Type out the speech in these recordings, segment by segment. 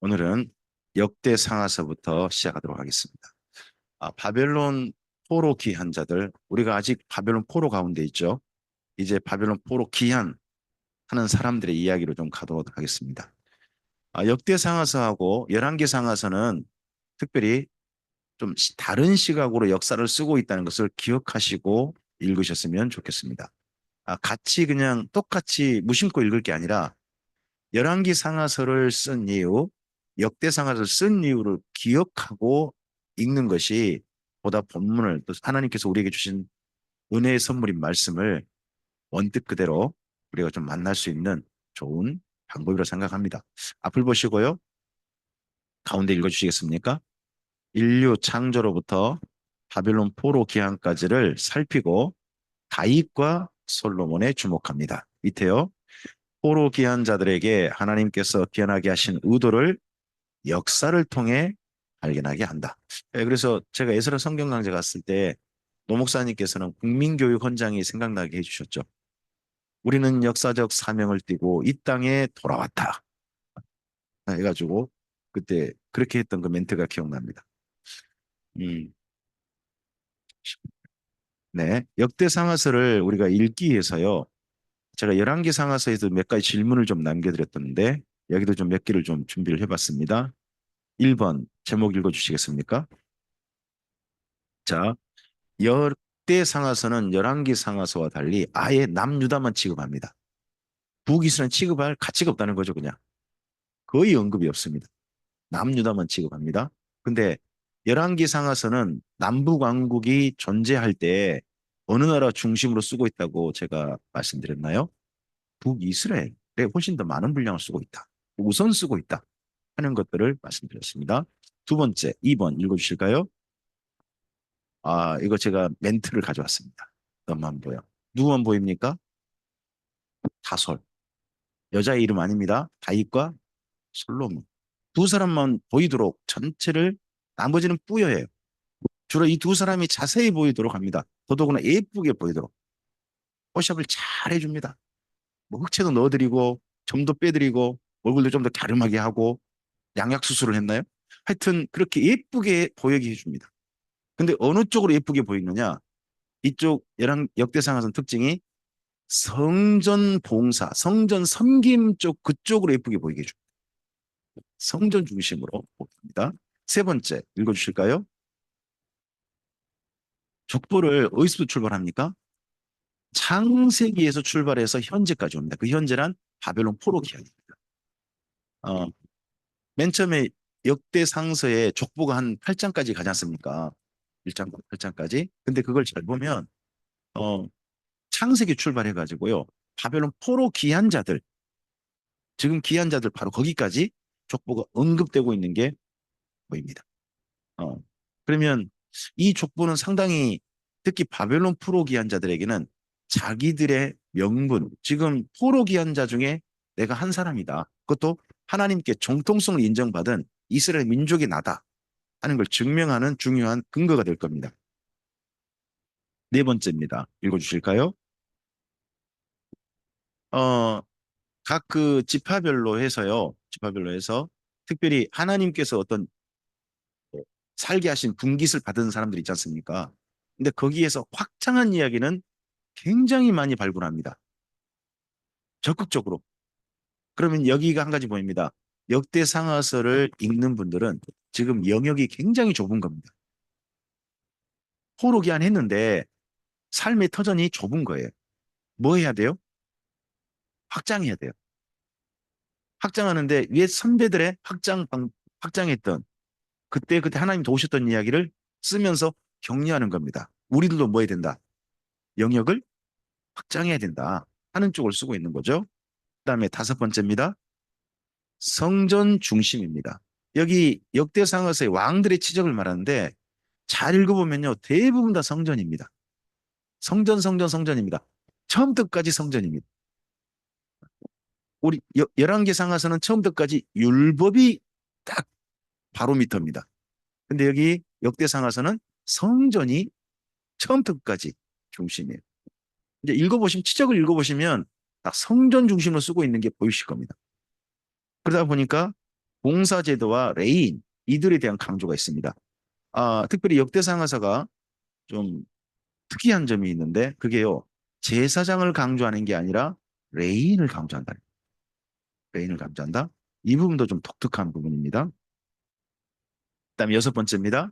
오늘은 역대 상하서부터 시작하도록 하겠습니다. 바벨론 포로 귀한 자들, 우리가 아직 바벨론 포로 가운데 있죠. 이제 바벨론 포로 귀환하는 사람들의 이야기로 좀 가도록 하겠습니다. 역대 상하서하고 열왕기 상하서는 특별히 좀 다른 시각으로 역사를 쓰고 있다는 것을 기억하시고 읽으셨으면 좋겠습니다. 같이 그냥 똑같이 무심코 읽을 게 아니라 열왕기 상하서를 쓴 이유, 역대 상하서를 쓴 이유를 기억하고 읽는 것이 보다 본문을 또 하나님께서 우리에게 주신 은혜의 선물인 말씀을 원뜻 그대로 우리가 좀 만날 수 있는 좋은 방법이라고 생각합니다. 앞을 보시고요. 가운데 읽어주시겠습니까? 인류 창조로부터 바빌론 포로 기한까지를 살피고 다윗과 솔로몬에 주목합니다. 밑에요. 포로 기한 자들에게 하나님께서 기한하게 하신 의도를 역사를 통해 발견하게 한다. 그래서 제가 에스라 성경 강좌 갔을 때 노 목사님께서는 국민교육 헌장이 생각나게 해주셨죠. 우리는 역사적 사명을 띠고 이 땅에 돌아왔다. 해가지고 그때 그렇게 했던 그 멘트가 기억납니다. 음, 네. 역대 상하서를 우리가 읽기 위해서요. 제가 열왕기 상하서에서 몇 가지 질문을 좀 남겨드렸던데 여기도 좀 몇 개를 좀 준비를 해봤습니다. 1번 제목 읽어주시겠습니까? 자, 역대 상하서는 열왕기 상하서와 달리 아예 남유다만 취급합니다. 북이스라엘 취급할 가치가 없다는 거죠, 그냥. 거의 언급이 없습니다. 남유다만 취급합니다. 근데 열왕기 상하서는 남북 왕국이 존재할 때 어느 나라 중심으로 쓰고 있다고 제가 말씀드렸나요? 북이스라엘에 훨씬 더 많은 분량을 쓰고 있다. 우선 쓰고 있다 하는 것들을 말씀드렸습니다. 두 번째, 2번 읽어주실까요? 이거 제가 멘트를 가져왔습니다. 너만 보여. 누구만 보입니까? 다솔. 여자의 이름 아닙니다. 다윗과 솔로몬. 두 사람만 보이도록 전체를 나머지는 뿌여예요. 주로 이 두 사람이 자세히 보이도록 합니다. 더더구나 예쁘게 보이도록. 포샵을 잘 해줍니다. 뭐 흑채도 넣어드리고 점도 빼드리고 얼굴도 좀 더 갸름하게 하고 양약 수술을 했나요? 하여튼 그렇게 예쁘게 보이게 해줍니다. 근데 어느 쪽으로 예쁘게 보이느냐? 이쪽 역대상에서는 특징이 성전 봉사, 성전 섬김 쪽 그쪽으로 예쁘게 보이게 해줍니다. 성전 중심으로 봅니다. 세 번째 읽어주실까요? 족보를 어디서 출발합니까? 창세기에서 출발해서 현재까지 옵니다. 그 현재란 바벨론 포로 기한입니다. 어, 맨 처음에 역대 상서에 족보가 한 8장까지 가지 않습니까? 1장, 8장까지. 근데 그걸 잘 보면 어, 창세기 출발해 가지고요. 바벨론 포로 기한자들, 지금 기한자들 바로 거기까지 족보가 언급되고 있는 게 보입니다. 어, 그러면 이 족보는 상당히 특히 바벨론 포로 기한자들에게는 자기들의 명분, 지금 포로 기한자 중에 내가 한 사람이다. 그것도 하나님께 정통성을 인정받은 이스라엘 민족이 나다 하는 걸 증명하는 중요한 근거가 될 겁니다. 네 번째입니다. 읽어주실까요? 어, 각 그 지파별로 해서요. 지파별로 해서 특별히 하나님께서 어떤 살게 하신 분깃을 받은 사람들 있지 않습니까? 근데 거기에서 확장한 이야기는 굉장히 많이 발굴합니다. 적극적으로. 그러면 여기가 한 가지 보입니다. 역대 상하서를 읽는 분들은 지금 영역이 굉장히 좁은 겁니다. 호로기한 했는데 삶의 터전이 좁은 거예요. 뭐 해야 돼요? 확장해야 돼요. 확장하는데 옛 선배들의 확장했던 그때 하나님 도우셨던 이야기를 쓰면서 격려하는 겁니다. 우리들도 뭐 해야 된다? 영역을 확장해야 된다 하는 쪽을 쓰고 있는 거죠. 그다음에 다섯 번째입니다. 성전 중심입니다. 여기 역대상에서의 왕들의 치적을 말하는데 잘 읽어보면요. 대부분 다 성전입니다. 성전입니다. 처음부터 까지 성전입니다. 우리 열왕기 상하서는 처음부터 까지 율법이 딱 바로미터입니다. 근데 여기 역대 상하서는 성전이 처음부터 까지 중심이에요. 이제 읽어보시면, 치적을 읽어보시면 딱 성전 중심으로 쓰고 있는 게 보이실 겁니다. 그러다 보니까 봉사제도와 레인 이들에 대한 강조가 있습니다. 특별히 역대상하사가 좀 특이한 점이 있는데 그게요. 제사장을 강조하는 게 아니라 레인을 강조한다. 레인을 강조한다. 이 부분도 좀 독특한 부분입니다. 그다음에 여섯 번째입니다.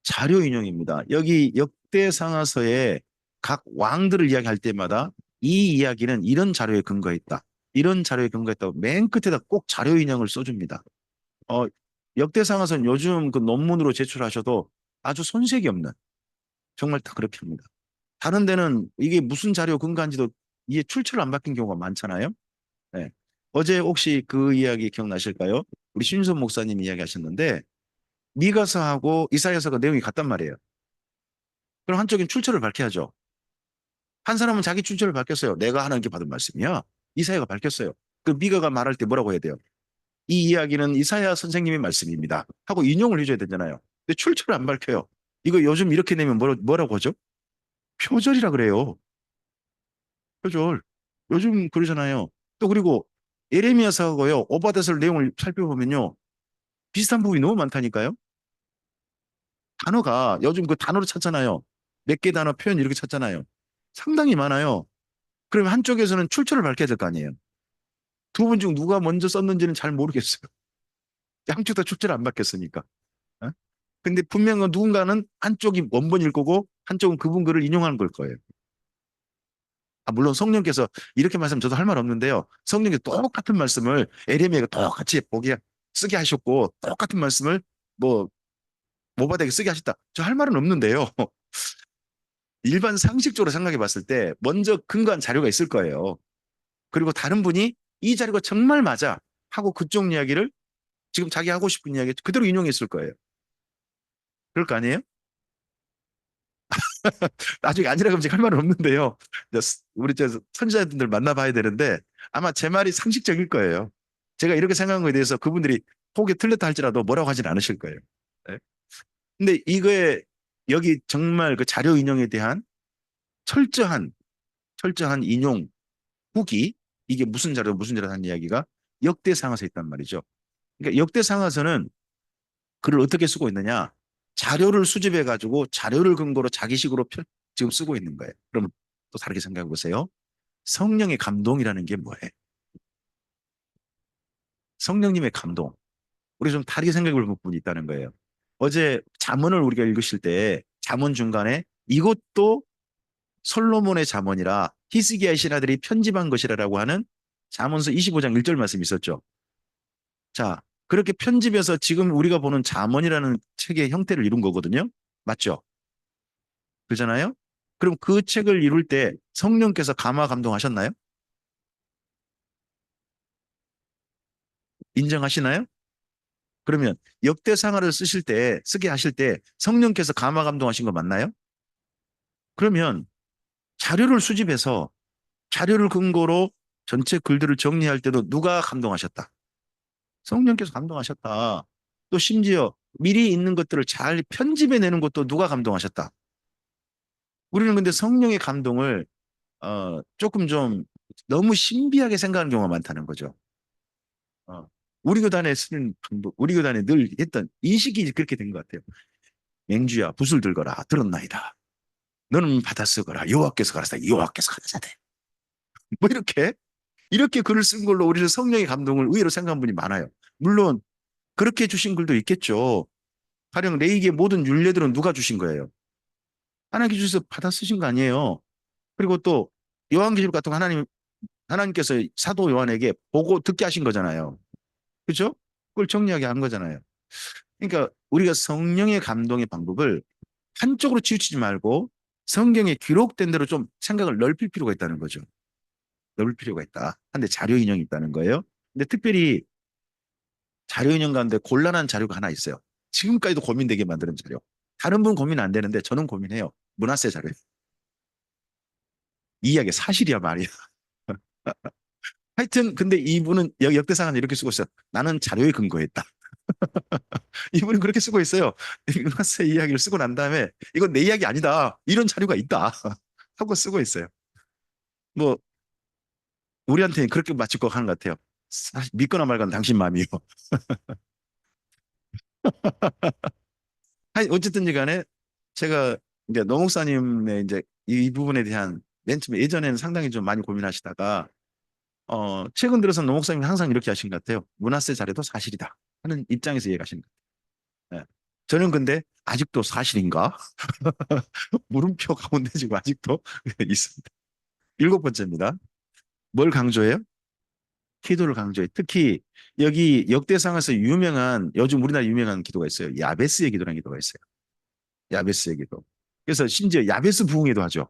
자료 인용입니다. 여기 역대상하서의 각 왕들을 이야기할 때마다 이 이야기는 이런 자료에 근거했다. 이런 자료에 근거했다고 맨 끝에다 꼭 자료 인용을 써줍니다. 어, 역대상하서는 요즘 그 논문으로 제출하셔도 아주 손색이 없는 정말 다 그렇게 합니다. 다른 데는 이게 무슨 자료 근거한지도 이게 출처를 안 바뀐 경우가 많잖아요. 네. 어제 혹시 그 이야기 기억나실까요? 우리 신윤선 목사님 이야기 하셨는데 미가서하고 이사야서가 내용이 같단 말이에요. 그럼 한쪽엔 출처를 밝혀야죠. 한 사람은 자기 출처를 밝혔어요. 내가 하나님께 받은 말씀이야. 이사야가 밝혔어요. 그 미가가 말할 때 뭐라고 해야 돼요? 이 이야기는 이사야 선생님의 말씀입니다. 하고 인용을 해줘야 되잖아요. 근데 출처를 안 밝혀요. 이거 요즘 이렇게 내면 뭐라고 하죠? 표절이라 그래요. 표절. 요즘 그러잖아요. 또 그리고 예레미야서하고요. 오바댜서 내용을 살펴보면요. 비슷한 부분이 너무 많다니까요. 단어가 요즘 그 단어로 찾잖아요. 몇 개 단어 표현 이렇게 찾잖아요. 상당히 많아요. 그러면 한쪽에서는 출처를 밝혀야 될 거 아니에요. 두 분 중 누가 먼저 썼는지는 잘 모르겠어요. 양쪽 다 출처를 안 밝혔으니까. 어? 근데 분명한 누군가는 한쪽이 원본일 거고 한쪽은 그분 글을 인용하는 걸 거예요. 물론 성령께서 이렇게 말씀 저도 할 말 없는데요. 성령께서 똑같은 말씀을 에레미야가 똑같이 보게 쓰게 하셨고 똑같은 말씀을 뭐 모바닥에 쓰게 하셨다. 저 할 말은 없는데요. 일반 상식적으로 생각해 봤을 때 먼저 근거한 자료가 있을 거예요. 그리고 다른 분이 이 자료가 정말 맞아 하고 그쪽 이야기를 지금 자기 하고 싶은 이야기 그대로 인용했을 거예요. 그럴 거 아니에요? 나중에 아니라 그럼 할 말은 없는데요. 우리 선지자분들 만나봐야 되는데 아마 제 말이 상식적일 거예요. 제가 이렇게 생각한 거에 대해서 그분들이 혹에 틀렸다 할지라도 뭐라고 하진 않으실 거예요. 네? 근데 이거에 여기 정말 그 자료 인용에 대한 철저한 인용 후기 이게 무슨 자료 하는 이야기가 역대상하서 있단 말이죠. 그러니까 역대상하서는 글을 어떻게 쓰고 있느냐? 자료를 수집해 가지고 자료를 근거로 자기식으로 지금 쓰고 있는 거예요. 그럼 또 다르게 생각해 보세요. 성령의 감동이라는 게 뭐예요? 성령님의 감동. 우리 좀 다르게 생각해 볼 부분이 있다는 거예요. 어제 잠언을 우리가 읽으실 때 잠언 중간에 이것도 솔로몬의 잠언이라 히스기야의 신하들이 편집한 것이라고 하는 잠언서 25장 1절 말씀이 있었죠. 자, 그렇게 편집해서 지금 우리가 보는 잠언이라는 책의 형태를 이룬 거거든요. 맞죠? 그잖아요? 그럼 그 책을 이룰 때 성령께서 감화 감동하셨나요? 인정하시나요? 그러면 역대상하를 쓰게 하실 때 성령께서 감화 감동하신 거 맞나요? 그러면 자료를 수집해서 자료를 근거로 전체 글들을 정리할 때도 누가 감동하셨다? 성령께서 감동하셨다. 또 심지어 미리 있는 것들을 잘 편집해내는 것도 누가 감동하셨다. 우리는 근데 성령의 감동을 조금 좀 너무 신비하게 생각하는 경우가 많다는 거죠. 어, 우리 교단에 쓰는 방법, 우리 교단에 늘 했던 인식이 그렇게 된 것 같아요. 맹주야, 붓을 들거라, 들었나이다. 너는 받아 쓰거라, 여호와께서 가라사대, 여호와께서 가라사대. 뭐 이렇게 글을 쓴 걸로 우리는 성령의 감동을 의외로 생각한 분이 많아요. 물론 그렇게 주신 글도 있겠죠. 가령 레이기의 모든 율례들은 누가 주신 거예요? 하나님께 주셔서 받아 쓰신 거 아니에요. 그리고 또 요한계시록 같은 거 하나님께서 사도 요한에게 보고 듣게 하신 거잖아요. 그렇죠? 그걸 정리하게 한 거잖아요. 그러니까 우리가 성령의 감동의 방법을 한쪽으로 치우치지 말고 성경에 기록된 대로 좀 생각을 넓힐 필요가 있다는 거죠. 넓힐 필요가 있다. 한데 자료 인형이 있다는 거예요. 근데 특별히 자료 인형 가운데 곤란한 자료가 하나 있어요. 지금까지도 고민되게 만드는 자료. 다른 분 고민 안 되는데 저는 고민해요. 문화세 자료. 이 이야기 사실이야 말이야. 하여튼 근데 이분은 역대상은 이렇게 쓰고 있어요. 나는 자료에 근거했다. 이분은 그렇게 쓰고 있어요. 문화세 이야기를 쓰고 난 다음에 이건 내 이야기 아니다. 이런 자료가 있다. 하고 쓰고 있어요. 뭐 우리한테는 그렇게 맞출 것 하는 것 같아요. 사실 믿거나 말거나 당신 마음이요. 아니, 어쨌든지 간에 제가 이제 노 목사님의 이제 이 부분에 대한 맨 처음에 예전에는 상당히 좀 많이 고민하시다가 최근 들어서 노 목사님이 항상 이렇게 하신 것 같아요. 문화세 잘해도 사실이다 하는 입장에서 이해가시는 것 같아요. 예. 저는 근데 아직도 사실인가? 물음표 가운데 지금 아직도 있습니다. 일곱 번째입니다. 뭘 강조해요? 기도를 강조해. 특히 여기 역대상에서 유명한 요즘 우리나라 유명한 기도가 있어요. 야베스의 기도라는 기도가 있어요. 야베스의 기도. 그래서 심지어 야베스 부흥회도 하죠.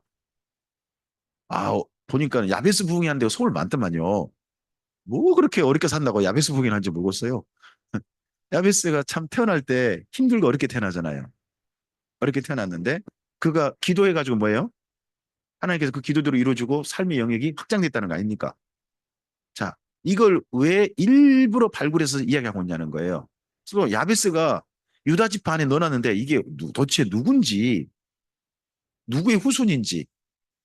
보니까 야베스 부흥회 하는 데가 서울 많더만요. 뭐 그렇게 어렵게 산다고 야베스 부흥회를 한지 모르겠어요. 야베스가 참 태어날 때 힘들고 어렵게 태어나잖아요. 어렵게 태어났는데 그가 기도해가지고 뭐예요? 하나님께서 그 기도대로 이루어주고 삶의 영역이 확장됐다는 거 아닙니까? 자, 이걸 왜 일부러 발굴해서 이야기하고 있냐는 거예요. 그래서 야베스가 유다 지파 안에 넣어놨는데 이게 도대체 누군지, 누구의 후손인지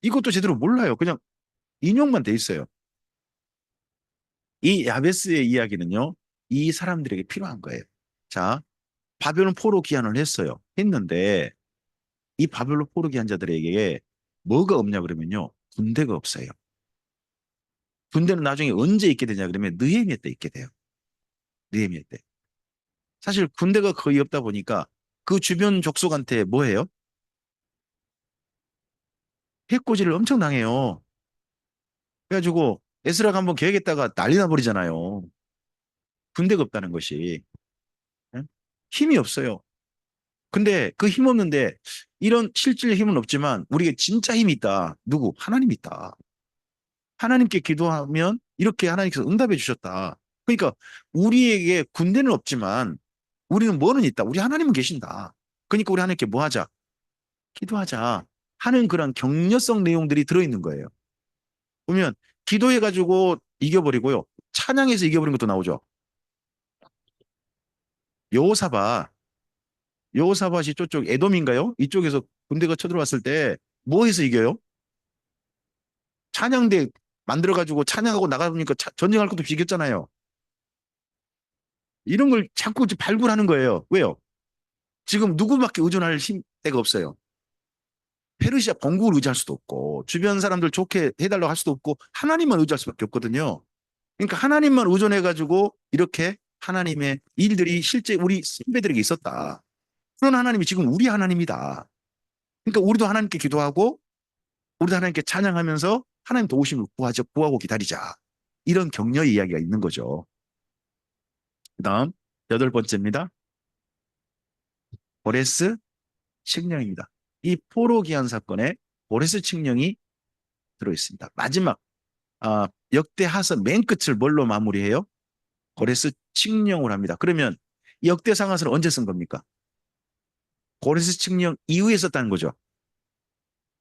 이것도 제대로 몰라요. 그냥 인용만 돼 있어요. 이 야베스의 이야기는요, 이 사람들에게 필요한 거예요. 자, 바벨론 포로 기한을 했어요. 했는데 이 바벨론 포로 기한 자들에게 뭐가 없냐 그러면요, 군대가 없어요. 군대는 나중에 언제 있게 되냐 그러면 느헤미야 때 있게 돼요. 느헤미야 때. 사실 군대가 거의 없다 보니까 그 주변 족속한테 뭐 해요? 해코지를 엄청 당해요. 그래가지고 에스라가 한번 계획했다가 난리 나버리잖아요. 군대가 없다는 것이. 응? 힘이 없어요. 근데 그 힘 없는데 이런 실질 힘은 없지만 우리에게 진짜 힘이 있다. 누구? 하나님이 있다. 하나님께 기도하면 이렇게 하나님께서 응답해 주셨다. 그러니까 우리에게 군대는 없지만 우리는 뭐는 있다. 우리 하나님은 계신다. 그러니까 우리 하나님께 뭐 하자? 기도하자. 하는 그런 격려성 내용들이 들어있는 거예요. 보면 기도해가지고 이겨버리고요. 찬양해서 이겨버린 것도 나오죠. 여호사밧, 여호사밧이 저쪽 에돔인가요? 이쪽에서 군대가 쳐들어왔을 때 뭐 해서 이겨요? 찬양대 만들어가지고 찬양하고 나가보니까 전쟁할 것도 없이 이겼잖아요. 이런 걸 자꾸 발굴하는 거예요. 왜요? 지금 누구밖에 의존할 힘 때가 없어요. 페르시아 본국을 의지할 수도 없고 주변 사람들 좋게 해달라고 할 수도 없고 하나님만 의지할 수밖에 없거든요. 그러니까 하나님만 의존해가지고 이렇게 하나님의 일들이 실제 우리 선배들에게 있었다. 그런 하나님이 지금 우리 하나님이다. 그러니까 우리도 하나님께 기도하고 우리도 하나님께 찬양하면서 하나님 도우심을 구하고 기다리자. 이런 격려 이야기가 있는 거죠. 그다음 여덟 번째입니다. 고레스 칙령입니다. 이 포로 기한 사건에 고레스 칙령이 들어있습니다. 마지막 역대 하서 맨 끝을 뭘로 마무리해요? 고레스 칙령을 합니다. 그러면 역대 상하서는 언제 쓴 겁니까? 고레스 칙령 이후에 썼다는 거죠.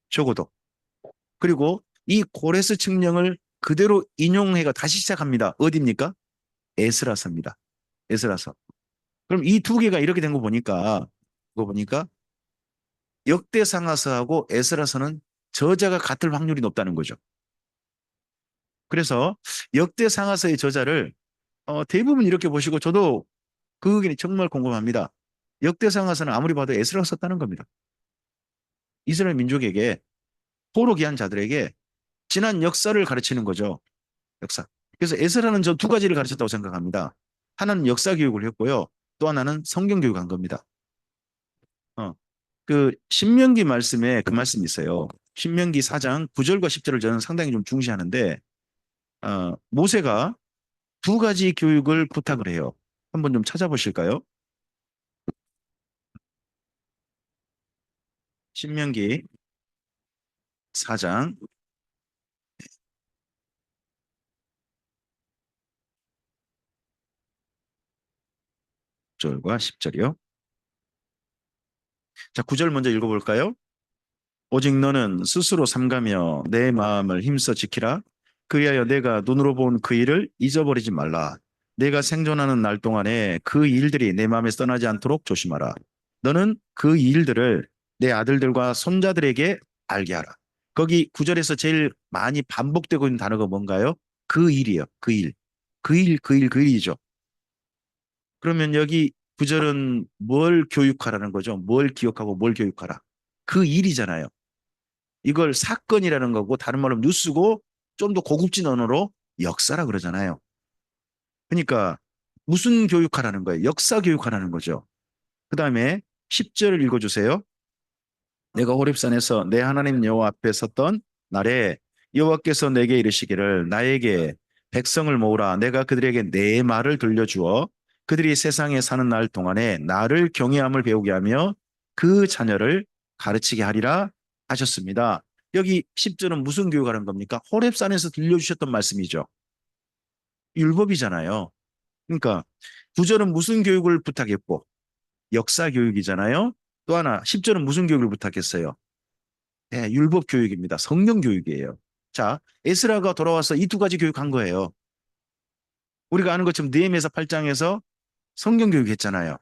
적어도. 그리고 이 고레스 칙령을 그대로 인용해가 다시 시작합니다. 어디입니까? 에스라서입니다. 에스라서. 그럼 이 두 개가 이렇게 된 거 보니까 역대 상하서하고 에스라서는 저자가 같을 확률이 높다는 거죠. 그래서 역대 상하서의 저자를 대부분 이렇게 보시고 저도 그 의견이 정말 궁금합니다. 역대 상하서는 아무리 봐도 에스라가 썼다는 겁니다. 이스라엘 민족에게 포로 기한 자들에게 지난 역사를 가르치는 거죠. 역사. 그래서 에스라는 저 두 가지를 가르쳤다고 생각합니다. 하나는 역사 교육을 했고요. 또 하나는 성경 교육을 한 겁니다. 어, 그 신명기 말씀에 그 말씀이 있어요. 신명기 4장 9절과 10절을 저는 상당히 좀 중시하는데 모세가 두 가지 교육을 부탁을 해요. 한번 좀 찾아보실까요? 신명기 4장 9절과 10절이요. 자, 9절 먼저 읽어볼까요? 오직 너는 스스로 삼가며 내 마음을 힘써 지키라. 그리하여 내가 눈으로 본 그 일을 잊어버리지 말라. 내가 생존하는 날 동안에 그 일들이 내 마음에 떠나지 않도록 조심하라. 너는 그 일들을 내 아들들과 손자들에게 알게 하라. 거기 9절에서 제일 많이 반복되고 있는 단어가 뭔가요? 그 일이요. 그 일. 그 일이죠. 그러면 여기 구절은 뭘 교육하라는 거죠? 뭘 기억하고 뭘 교육하라? 그 일이잖아요. 이걸 사건이라는 거고 다른 말로 뉴스고 좀 더 고급진 언어로 역사라 그러잖아요. 그러니까 무슨 교육하라는 거예요? 역사 교육하라는 거죠. 그 다음에 10절을 읽어주세요. 내가 호렙산에서 내 하나님 여호와 앞에 섰던 날에 여호와께서 내게 이르시기를 나에게 백성을 모으라 내가 그들에게 내 말을 들려주어 그들이 세상에 사는 날 동안에 나를 경외함을 배우게 하며 그 자녀를 가르치게 하리라 하셨습니다. 여기 10절은 무슨 교육하는 겁니까? 호렙산에서 들려주셨던 말씀이죠. 율법이잖아요. 그러니까 9절은 무슨 교육을 부탁했고 역사 교육이잖아요. 또 하나 10절은 무슨 교육을 부탁했어요? 네, 율법 교육입니다. 성경 교육이에요. 자, 에스라가 돌아와서 이 두 가지 교육한 거예요. 우리가 아는 것처럼 느헤미야 8장에서 성경 교육했잖아요.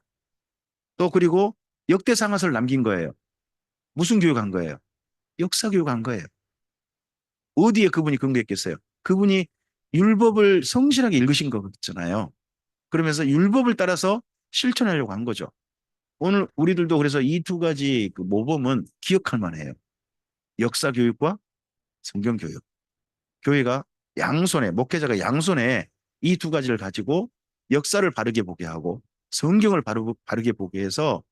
또 그리고 역대상하서를 남긴 거예요. 무슨 교육한 거예요? 역사 교육한 거예요. 어디에 그분이 근거했겠어요? 그분이 율법을 성실하게 읽으신 거잖아요. 그러면서 율법을 따라서 실천하려고 한 거죠. 오늘 우리들도 그래서 이 두 가지 그 모범은 기억할 만해요. 역사 교육과 성경 교육. 교회가 양손에, 목회자가 양손에 이 두 가지를 가지고 역사를 바르게 보게 하고 성경을 바르게 보게 해서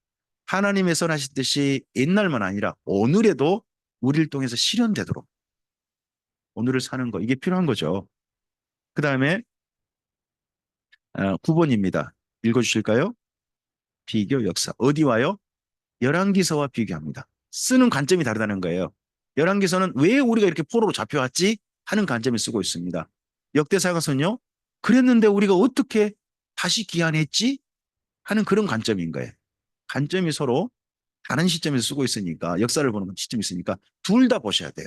하나님의 선하신 뜻이 옛날만 아니라 오늘에도 우리를 통해서 실현되도록 오늘을 사는 거 이게 필요한 거죠. 그 다음에 9번입니다. 읽어주실까요? 비교 역사. 어디 와요? 열왕기서와 비교합니다. 쓰는 관점이 다르다는 거예요. 열왕기서는 왜 우리가 이렇게 포로로 잡혀왔지? 하는 관점을 쓰고 있습니다. 역대사가서는요. 그랬는데 우리가 어떻게 다시 귀환했지? 하는 그런 관점인 거예요. 관점이 서로 다른 시점에서 쓰고 있으니까 역사를 보는 시점이 있으니까 둘 다 보셔야 돼요.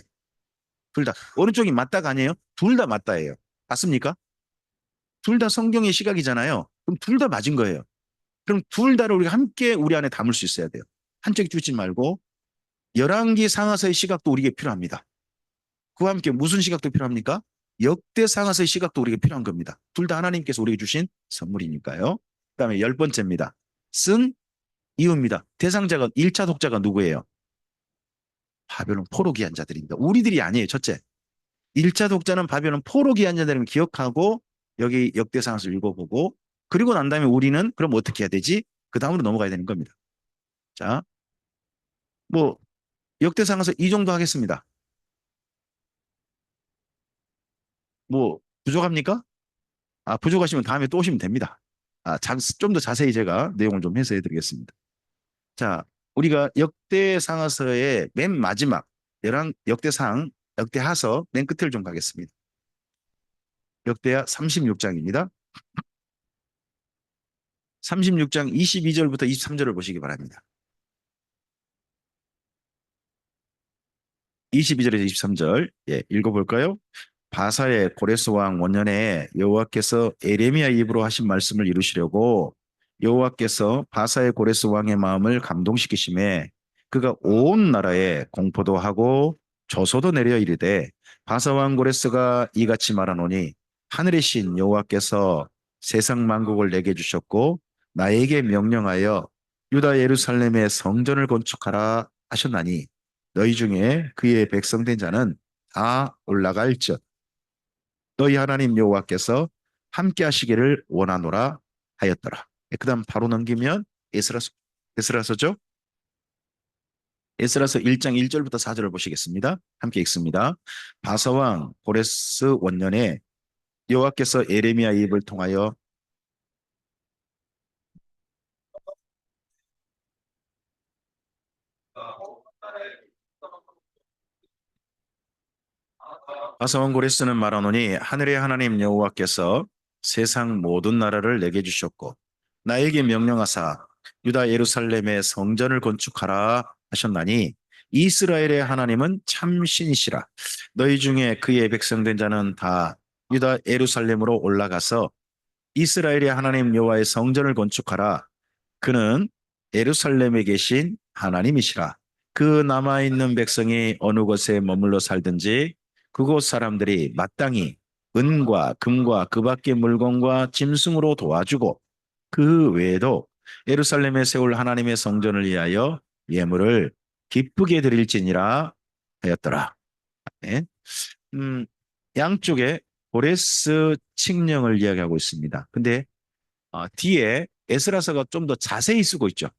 둘 다. 오른쪽이 맞다가 아니에요? 둘 다 맞다예요. 맞습니까? 둘 다 성경의 시각이잖아요. 그럼 둘 다 맞은 거예요. 그럼 둘 다를 우리가 함께 우리 안에 담을 수 있어야 돼요. 한쪽 두지 말고 열왕기 상하서의 시각도 우리에게 필요합니다. 그와 함께 무슨 시각도 필요합니까? 역대 상하서의 시각도 우리에게 필요한 겁니다. 둘 다 하나님께서 우리에게 주신 선물이니까요. 그다음에 10번째입니다. 쓴 이유입니다. 대상자가 1차 독자가 누구예요? 바벨론 포로 귀한 자들입니다. 우리들이 아니에요. 첫째. 1차 독자는 바벨론 포로 귀한 자들을 기억하고 여기 역대상하서 읽어보고 그리고 난 다음에 우리는 그럼 어떻게 해야 되지? 그 다음으로 넘어가야 되는 겁니다. 자, 뭐 역대상에서 이 정도 하겠습니다. 뭐 부족합니까? 부족하시면 다음에 또 오시면 됩니다. 좀 더 자세히 제가 내용을 좀 해서 해드리겠습니다. 자, 우리가 역대상하서의 맨 마지막 역대하서 맨 끝을 좀 가겠습니다. 역대하 36장입니다. 36장 22절부터 23절을 보시기 바랍니다. 22절에서 23절 읽어볼까요? 바사의 고레스 왕 원년에 여호와께서 에레미야 입으로 하신 말씀을 이루시려고 여호와께서 바사의 고레스 왕의 마음을 감동시키심에 그가 온 나라에 공포도 하고 조소도 내려 이르되 바사 왕 고레스가 이같이 말하노니 하늘의 신 여호와께서 세상 만국을 내게 주셨고 나에게 명령하여 유다 예루살렘의 성전을 건축하라 하셨나니 너희 중에 그의 백성된 자는 다 올라갈지어다. 너희 하나님 여호와께서 함께 하시기를 원하노라 하였더라. 그다음 바로 넘기면 에스라서죠. 에스라서 1장 1절부터 4절을 보시겠습니다. 함께 읽습니다. 바사왕 고레스 원년에 여호와께서 에레미야 입을 통하여 바사왕 고레스는 말하노니 하늘의 하나님 여호와께서 세상 모든 나라를 내게 주셨고 나에게 명령하사 유다 예루살렘의 성전을 건축하라 하셨나니 이스라엘의 하나님은 참 신이시라. 너희 중에 그의 백성된 자는 다 유다 예루살렘으로 올라가서 이스라엘의 하나님 여호와의 성전을 건축하라. 그는 예루살렘에 계신 하나님이시라. 그 남아있는 백성이 어느 곳에 머물러 살든지 그곳 사람들이 마땅히 은과 금과 그 밖의 물건과 짐승으로 도와주고 그 외에도 예루살렘에 세울 하나님의 성전을 위하여 예물을 기쁘게 드릴지니라 하였더라. 네. 음, 양쪽에 고레스 칙령을 이야기하고 있습니다. 근데 뒤에 에스라서가 좀 더 자세히 쓰고 있죠.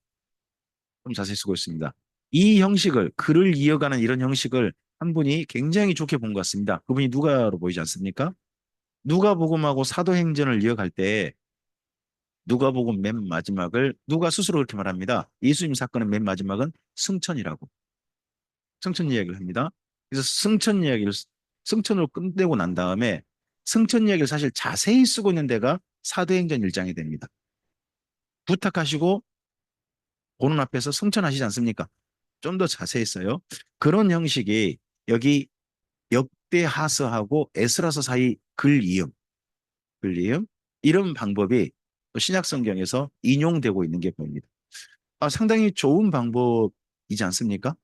좀 자세히 쓰고 있습니다. 이 형식을 글을 이어가는 이런 형식을 한 분이 굉장히 좋게 본 것 같습니다. 그분이 누가로 보이지 않습니까? 누가복음하고 사도행전을 이어갈 때 누가복음 맨 마지막을 누가 스스로 그렇게 말합니다. 예수님 사건의 맨 마지막은 승천이라고. 승천 이야기를 합니다. 그래서 승천으로 끝내고 난 다음에 승천 이야기를 사실 자세히 쓰고 있는 데가 사도행전 1장이 됩니다. 부탁하시고 보는 앞에서 승천하시지 않습니까? 좀 더 자세히 써요. 그런 형식이 여기 역대하서하고 에스라서 사이 글 이음 이런 방법이 또 신약 성경에서 인용되고 있는 게 보입니다. 상당히 좋은 방법이지 않습니까?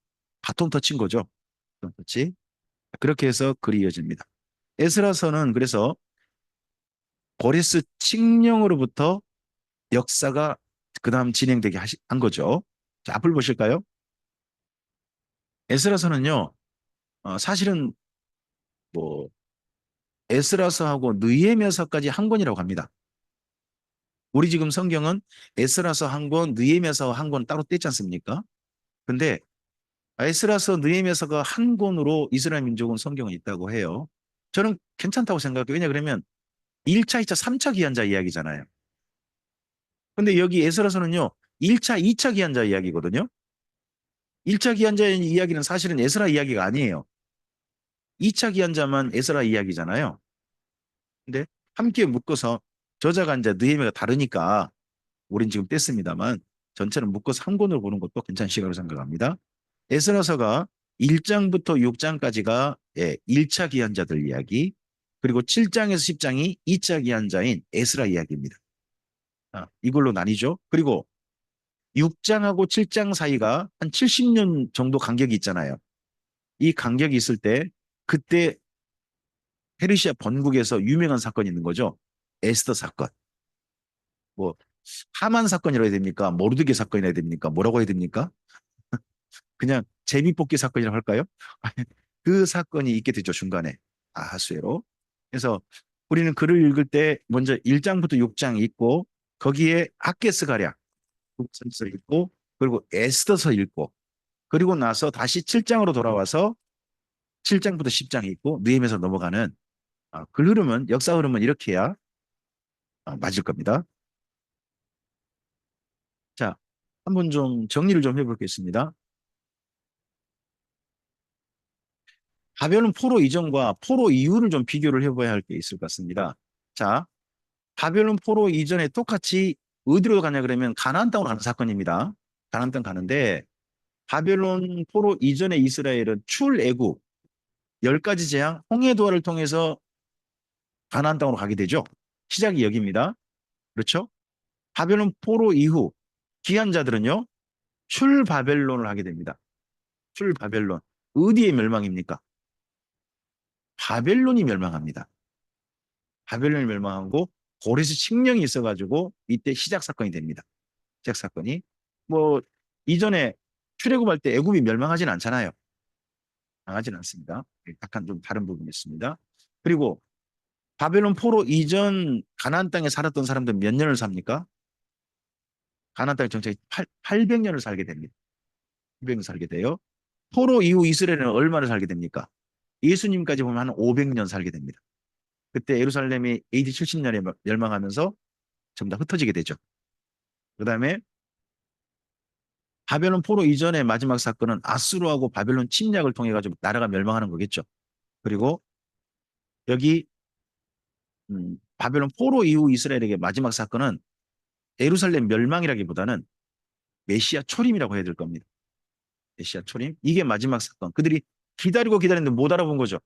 바톤 터치인 거죠. 바톤 터치. 그렇게 해서 글이 이어집니다. 에스라서는 그래서 고레스 칙령으로부터 역사가 그 다음 진행되게 한 거죠. 자, 앞을 보실까요? 에스라서는요, 사실은 뭐 에스라서하고 느헤미야서까지 한 권이라고 합니다. 우리 지금 성경은 에스라서 한 권, 느헤미야서 한 권 따로 떼지 않습니까? 근데 에스라서, 느헤미야서가 한 권으로 이스라엘 민족은 성경은 있다고 해요. 저는 괜찮다고 생각해요. 왜냐 그러면 1차, 2차, 3차 기한자 이야기잖아요. 근데 여기 에스라서는요, 1차, 2차 기한자 이야기거든요. 1차 기한자 이야기는 사실은 에스라 이야기가 아니에요. 2차 기한자만 에스라 이야기잖아요. 근데 함께 묶어서 저자가 이제 느헤미야가 다르니까 우린 지금 뗐습니다만 전체를 묶어서 한 권으로 보는 것도 괜찮은 시각으로 생각합니다. 에스라서가 1장부터 6장까지가 1차 기한자들 이야기, 그리고 7장에서 10장이 2차 기한자인 에스라 이야기입니다. 이걸로 나뉘죠. 그리고 6장하고 7장 사이가 한 70년 정도 간격이 있잖아요. 이 간격이 있을 때 그때 페르시아 번국에서 유명한 사건이 있는 거죠. 에스더 사건. 뭐 하만 사건이라고 해야 됩니까? 모르드게 사건이라 해야 됩니까? 뭐라고 해야 됩니까? 그냥 제비뽑기 사건이라고 할까요? 그 사건이 있게 되죠, 중간에. 아하수에로. 그래서 우리는 글을 읽을 때 먼저 1장부터 6장 읽고 거기에 아케스 가랴 북선서 읽고 그리고 에스더서 읽고 그리고 나서 다시 7장으로 돌아와서 7장부터 10장 읽고 느헤미야서 넘어가는 글 흐름은 역사 흐름은 이렇게 해야 맞을 겁니다. 자, 한번 좀 정리를 좀 해보겠습니다. 바벨론 포로 이전과 포로 이후를 좀 비교를 해봐야 할 게 있을 것 같습니다. 자, 바벨론 포로 이전에 똑같이 어디로 가냐 그러면 가나안 땅으로 가는 사건입니다. 가나안 땅 가는데 바벨론 포로 이전에 이스라엘은 출애굽 10가지 재앙 홍해도하를 통해서 가나안 땅으로 가게 되죠. 시작이 여기입니다. 그렇죠? 바벨론 포로 이후 기한자들은요. 출바벨론을 하게 됩니다. 출바벨론. 어디의 멸망입니까? 바벨론이 멸망합니다. 바벨론이 멸망하고 고레스 칙령이 있어가지고 이때 시작 사건이 됩니다. 시작 사건이 뭐 이전에 출애굽할 때 애굽이 멸망하진 않잖아요. 당하진 않습니다. 약간 좀 다른 부분이 있습니다. 그리고 바벨론 포로 이전 가나안 땅에 살았던 사람들 몇 년을 삽니까? 가나안 땅에 정착 800년을 살게 됩니다. 800년 살게 돼요. 포로 이후 이스라엘은 얼마를 살게 됩니까? 예수님까지 보면 한 500년 살게 됩니다. 그때 예루살렘이 AD 70년에 멸망하면서 전부 다 흩어지게 되죠. 그 다음에 바벨론 포로 이전의 마지막 사건은 아수르하고 바벨론 침략을 통해 가지고 나라가 멸망하는 거겠죠. 그리고 여기 바벨론 포로 이후 이스라엘에게 마지막 사건은 예루살렘 멸망이라기보다는 메시아 초림이라고 해야 될 겁니다. 메시아 초림. 이게 마지막 사건. 그들이 기다리고 기다렸는데 못 알아본 거죠.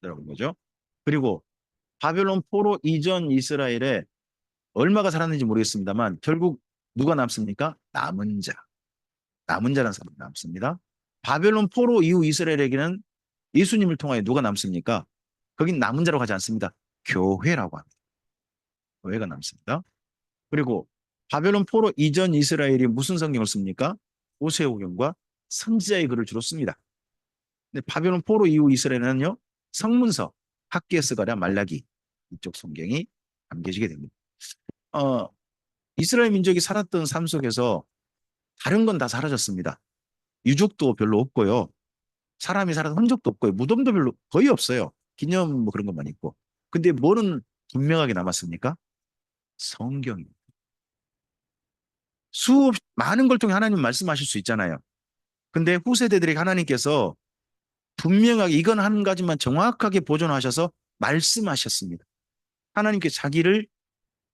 못 알아본 거죠. 그리고 바벨론 포로 이전 이스라엘에 얼마가 살았는지 모르겠습니다만 결국 누가 남습니까? 남은 자. 남은 자라는 사람이 남습니다. 바벨론 포로 이후 이스라엘에게는 예수님을 통하여 누가 남습니까? 거긴 남은 자로 가지 않습니다. 교회라고 합니다. 교회가 남습니다. 그리고 바벨론 포로 이전 이스라엘이 무슨 성경을 씁니까? 호세오경과 선지자의 글을 주로 씁니다. 근데 바벨론 포로 이후 이스라엘은요, 성문서, 학개스가랴 말라기 이쪽 성경이 담겨지게 됩니다. 어, 이스라엘 민족이 살았던 삶 속에서 다른 건 다 사라졌습니다. 유적도 별로 없고요. 사람이 살아서 흔적도 없고요. 무덤도 별로 거의 없어요. 기념 뭐 그런 것만 있고. 근데 뭐는 분명하게 남았습니까? 성경입니다. 수없 많은 걸 통해 하나님 말씀하실 수 있잖아요. 근데 후세대들에게 하나님께서 분명하게 이건 한 가지만 정확하게 보존하셔서 말씀하셨습니다. 하나님께 자기를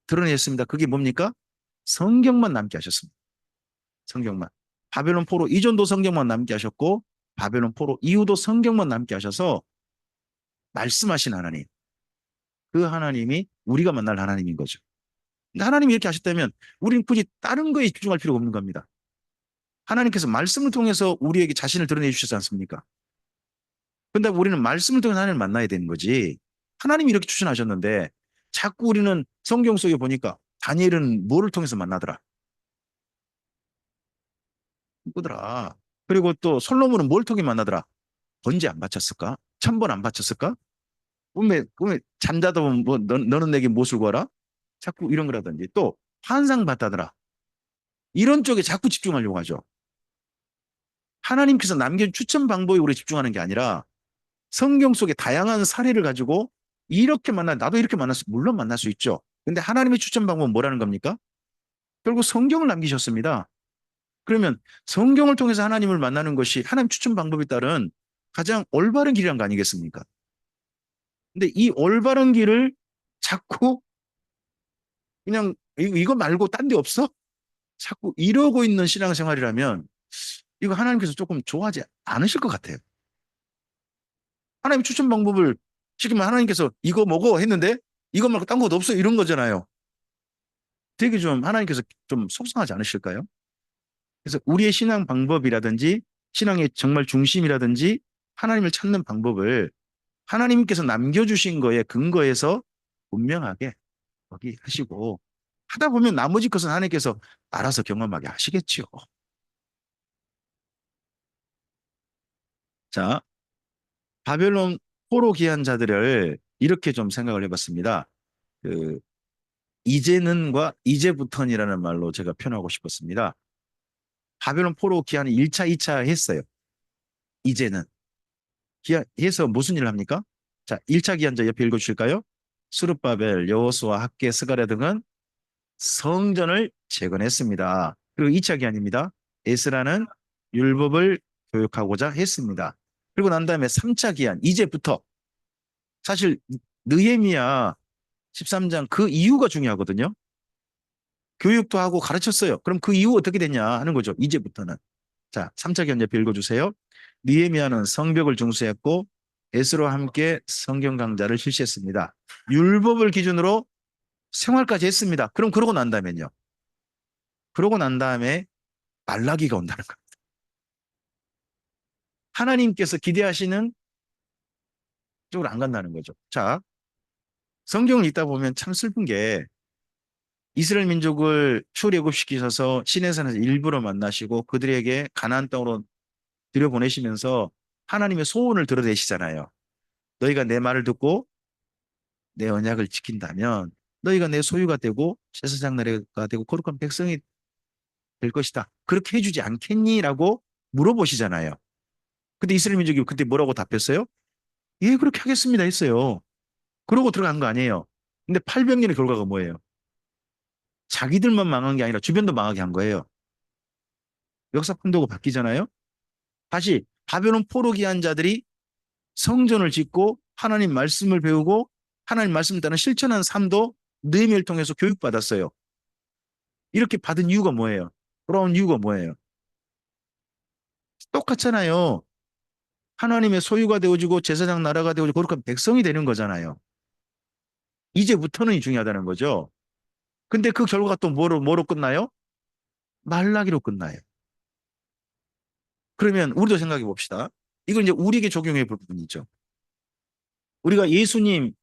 드러냈습니다. 그게 뭡니까? 성경만 남게 하셨습니다. 성경만. 바벨론 포로 이전도 성경만 남게 하셨고 바벨론 포로 이후도 성경만 남게 하셔서 말씀하신 하나님. 그 하나님이 우리가 만날 하나님인 거죠. 근데 하나님이 이렇게 하셨다면 우리는 굳이 다른 거에 집중할 필요가 없는 겁니다. 하나님께서 말씀을 통해서 우리에게 자신을 드러내 주셨지 않습니까? 근데 우리는 말씀을 통해서 하나님을 만나야 되는 거지. 하나님이 이렇게 추천하셨는데 자꾸 우리는 성경 속에 보니까 다니엘은 뭐를 통해서 만나더라? 누구더라? 그리고 또 솔로몬은 뭘 통해 만나더라? 번제 안 바쳤을까? 천번 안 바쳤을까? 꿈에 잠자다 보면 뭐 너는 내게 무엇을 구하라? 자꾸 이런 거라든지 또 환상 봤다더라. 이런 쪽에 자꾸 집중하려고 하죠. 하나님께서 남긴 추천 방법에 우리 집중하는 게 아니라 성경 속의 다양한 사례를 가지고 이렇게 나도 이렇게 물론 만날 수 있죠. 근데 하나님의 추천 방법은 뭐라는 겁니까? 결국 성경을 남기셨습니다. 그러면 성경을 통해서 하나님을 만나는 것이 하나님 추천 방법에 따른 가장 올바른 길이란 거 아니겠습니까? 근데 이 올바른 길을 자꾸 그냥 이거 말고 딴 데 없어? 자꾸 이러고 있는 신앙생활이라면 이거 하나님께서 조금 좋아하지 않으실 것 같아요. 하나님 추천 방법을 시키면 하나님께서 이거 먹어 했는데 이거 말고 딴 것도 없어 이런 거잖아요. 되게 좀 하나님께서 좀 속상하지 않으실까요? 그래서 우리의 신앙 방법이라든지 신앙의 정말 중심이라든지 하나님을 찾는 방법을 하나님께서 남겨주신 거에 근거해서 분명하게 거기 하시고 하다 보면 나머지 것은 하나님께서 알아서 경험하게 하시겠죠. 자, 바벨론 포로 귀한 자들을 이렇게 좀 생각을 해봤습니다. 그 이제는과 이제부터니라는 말로 제가 표현하고 싶었습니다. 바벨론 포로 기한이 1차, 2차 했어요. 이제는. 해서 무슨 일을 합니까? 자, 1차 기한자 옆에 읽어주실까요? 수르바벨, 여호수아, 학개, 스가랴 등은 성전을 재건했습니다. 그리고 2차 기한입니다. 에스라는 율법을 교육하고자 했습니다. 그리고 난 다음에 3차 기한, 이제부터 사실 느헤미야 13장 그 이유가 중요하거든요. 교육도 하고 가르쳤어요. 그럼 그 이후 어떻게 되냐 하는 거죠. 이제부터는. 자, 3차 견제 읽어주세요. 느헤미야는 성벽을 중수했고 에스로와 함께 성경 강좌를 실시했습니다. 율법을 기준으로 생활까지 했습니다. 그럼 그러고 난 다음에요. 그러고 난 다음에 말라기가 온다는 겁니다. 하나님께서 기대하시는 쪽으로 안 간다는 거죠. 자, 성경을 읽다 보면 참 슬픈 게 이스라엘 민족을 출애굽시키셔서 시내산에서 일부러 만나시고 그들에게 가나안 땅으로 들여보내시면서 하나님의 소원을 드러내시잖아요. 너희가 내 말을 듣고 내 언약을 지킨다면 너희가 내 소유가 되고 제사장 나라가 되고 거룩한 백성이 될 것이다. 그렇게 해주지 않겠니? 라고 물어보시잖아요. 근데 이스라엘 민족이 그때 뭐라고 답했어요? 예, 그렇게 하겠습니다 했어요. 그러고 들어간 거 아니에요. 근데 800년의 결과가 뭐예요? 자기들만 망한 게 아니라 주변도 망하게 한 거예요. 역사 판도가 바뀌잖아요. 다시 바벨론 포로기 한 자들이 성전을 짓고 하나님 말씀을 배우고 하나님 말씀을 따른 실천한 삶도 느헤미야를 통해서 교육받았어요. 이렇게 받은 이유가 뭐예요? 돌아온 이유가 뭐예요? 똑같잖아요. 하나님의 소유가 되어지고 제사장 나라가 되어지고 거룩한 백성이 되는 거잖아요. 이제부터는 중요하다는 거죠. 근데 그 결과가 또 뭐로 끝나요? 말라기로 끝나요. 그러면 우리도 생각해 봅시다. 이걸 이제 우리에게 적용해 볼 부분이죠. 우리가 예수님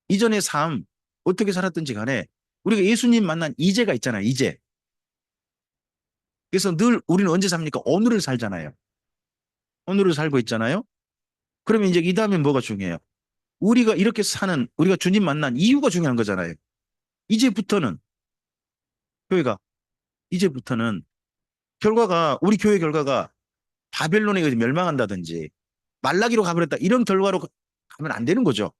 이전의 삶 어떻게 살았든지 간에 우리가 예수님 만난 이제가 있잖아요. 이제. 그래서 늘 우리는 언제 삽니까? 오늘을 살잖아요. 오늘을 살고 있잖아요. 그러면 이제 이 다음에 뭐가 중요해요? 우리가 이렇게 사는 우리가 주님 만난 이유가 중요한 거잖아요. 이제부터는 교회가 이제부터는 결과가 우리 교회 결과가 바벨론에 멸망한다든지 말라기로 가버렸다 이런 결과로 가면 안 되는 거죠.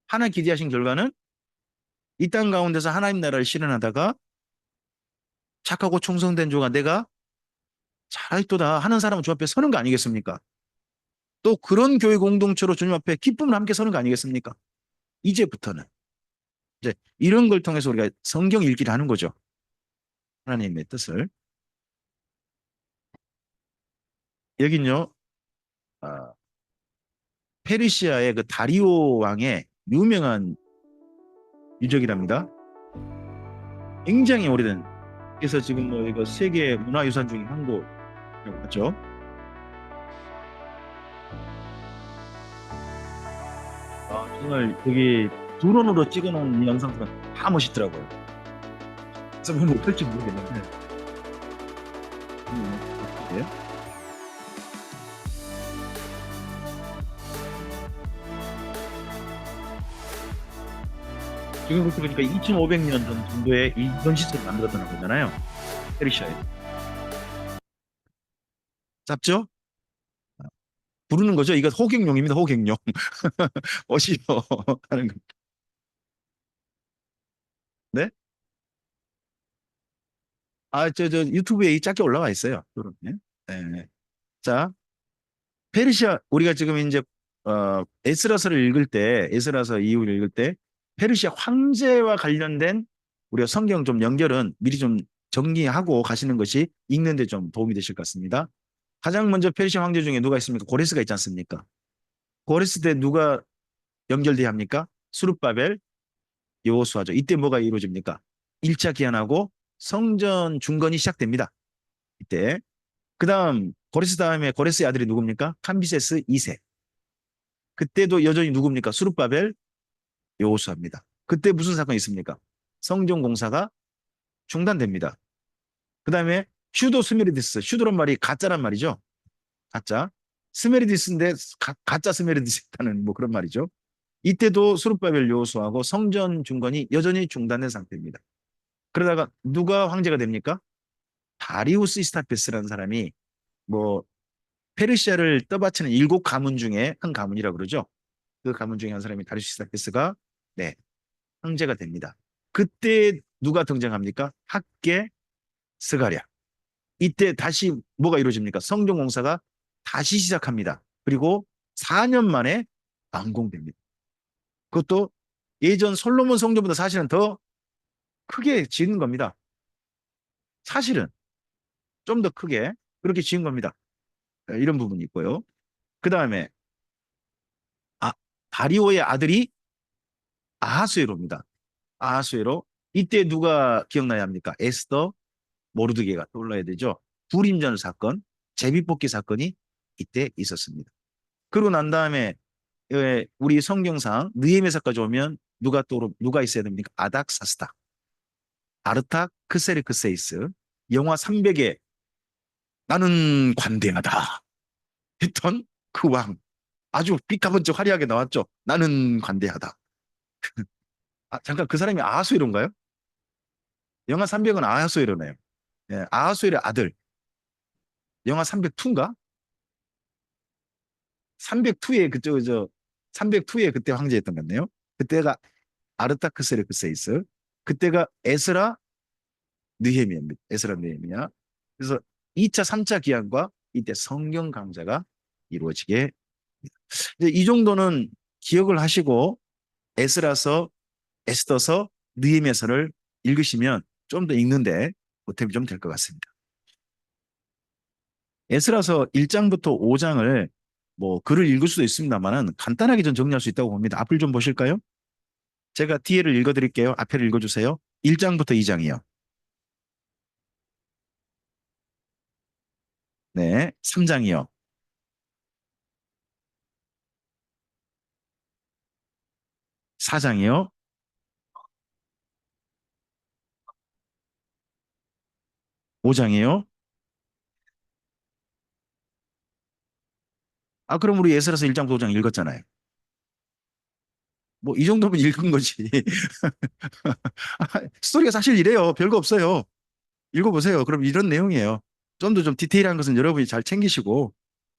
하나 기대하신 결과는 이 땅 가운데서 하나님 나라를 실현하다가 착하고 충성된 조가 내가 잘했도다 하는 사람은 주 앞에 서는 거 아니겠습니까? 또 그런 교회 공동체로 주님 앞에 기쁨을 함께 서는 거 아니겠습니까? 이제부터는 이제 이런 걸 통해서 우리가 성경 읽기를 하는 거죠. 하나님의 뜻을. 여긴요, 아, 페르시아의 그 다리오 왕의 유명한 유적이랍니다. 굉장히 오래된. 그래서 지금 뭐 이거 세계 문화유산 중에 한 곳이라고 하죠. 정말 여기 드론으로 찍어놓은 이 영상들은 다 멋있더라고요. 그래서 뭐 어떨지 모르겠는데. 어떻게? 지금부터 보니까 2500년 전 정도에 이런 시설을 만들었다는 거잖아요. 페르시아에. 잡죠? 부르는 거죠. 이거 호갱용입니다. 호갱용. 어시요 하는 거. 네? 저 유튜브에 이 짧게 올라와 있어요. 네. 네. 자, 페르시아 우리가 지금 이제 에스라서를 읽을 때 에스라서 이후를 읽을 때 페르시아 황제와 관련된 우리가 성경 좀 연결은 미리 좀 정리하고 가시는 것이 읽는데 좀 도움이 되실 것 같습니다. 가장 먼저 페르시아 황제 중에 누가 있습니까? 고레스가 있지 않습니까? 고레스 때 누가 연결돼야 합니까? 수룹바벨, 여호수아죠. 이때 뭐가 이루어집니까? 1차 기한하고 성전 중건이 시작됩니다. 이때. 그다음 고레스 다음에 고레스의 아들이 누굽니까? 캄비세스 2세. 그때도 여전히 누굽니까? 수룹바벨, 여호수아입니다. 그때 무슨 사건이 있습니까? 성전 공사가 중단됩니다. 그다음에 슈도 스메리디스, 슈도란 말이 가짜란 말이죠. 가짜. 스메리디스인데 가짜 스메리디스라는 뭐 그런 말이죠. 이때도 수룹바벨 여호수아하고 성전 중건이 여전히 중단된 상태입니다. 그러다가 누가 황제가 됩니까? 다리우스 이스타페스라는 사람이 뭐 페르시아를 떠받치는 7가문 중에 한 가문이라고 그러죠. 그 가문 중에 한 사람이 다리우스 이스타페스가 네, 황제가 됩니다. 그때 누가 등장합니까? 학계 스가랴. 이때 다시 뭐가 이루어집니까? 성전 공사가 다시 시작합니다. 그리고 4년 만에 완공됩니다. 그것도 예전 솔로몬 성전보다 사실은 더 크게 지은 겁니다. 사실은 좀 더 크게 그렇게 지은 겁니다. 이런 부분이 있고요. 그 다음에 아, 다리오의 아들이 아하수에로입니다. 아하수에로. 이때 누가 기억나야 합니까? 에스더, 모르드게가 떠올라야 되죠. 불임전 사건, 제비뽑기 사건이 이때 있었습니다. 그러고 난 다음에 우리 성경상 느헤미야서까지 오면 누가 있어야 됩니까? 아닥사스다, 아르타크세르크세이스. 영화 300에 나는 관대하다 했던 그 왕. 아주 삐까번쩍 화려하게 나왔죠. 나는 관대하다. 잠깐 그 사람이 아하수에로인가요? 영화 300은 아하수에로네요. 예, 아하수엘의 아들. 영화 302인가? 302에 그저 302에 그때 황제였던 것 같네요. 그때가 아르타크세르크세이스. 그때가 에스라 느헤미야입니다. 에스라 느헤미야. 그래서 2차, 3차 기한과 이때 성경 강좌가 이루어지게. 이제 이 정도는 기억을 하시고 에스라서, 에스더서, 느헤미야서를 읽으시면 좀 더 읽는데 보탬이 좀 될 것 같습니다. 에스라서 1장부터 5장을 뭐 글을 읽을 수도 있습니다만은 간단하게 좀 정리할 수 있다고 봅니다. 앞을 좀 보실까요? 제가 뒤에를 읽어드릴게요. 앞에를 읽어주세요. 1장부터 2장이요. 네, 3장이요. 4장이요? 5장이요? 아, 그럼 우리 에스라서 1장, 5장 읽었잖아요. 뭐 이 정도면 읽은 거지. 스토리가 사실 이래요. 별거 없어요. 읽어보세요. 그럼 이런 내용이에요. 좀 더 좀 디테일한 것은 여러분이 잘 챙기시고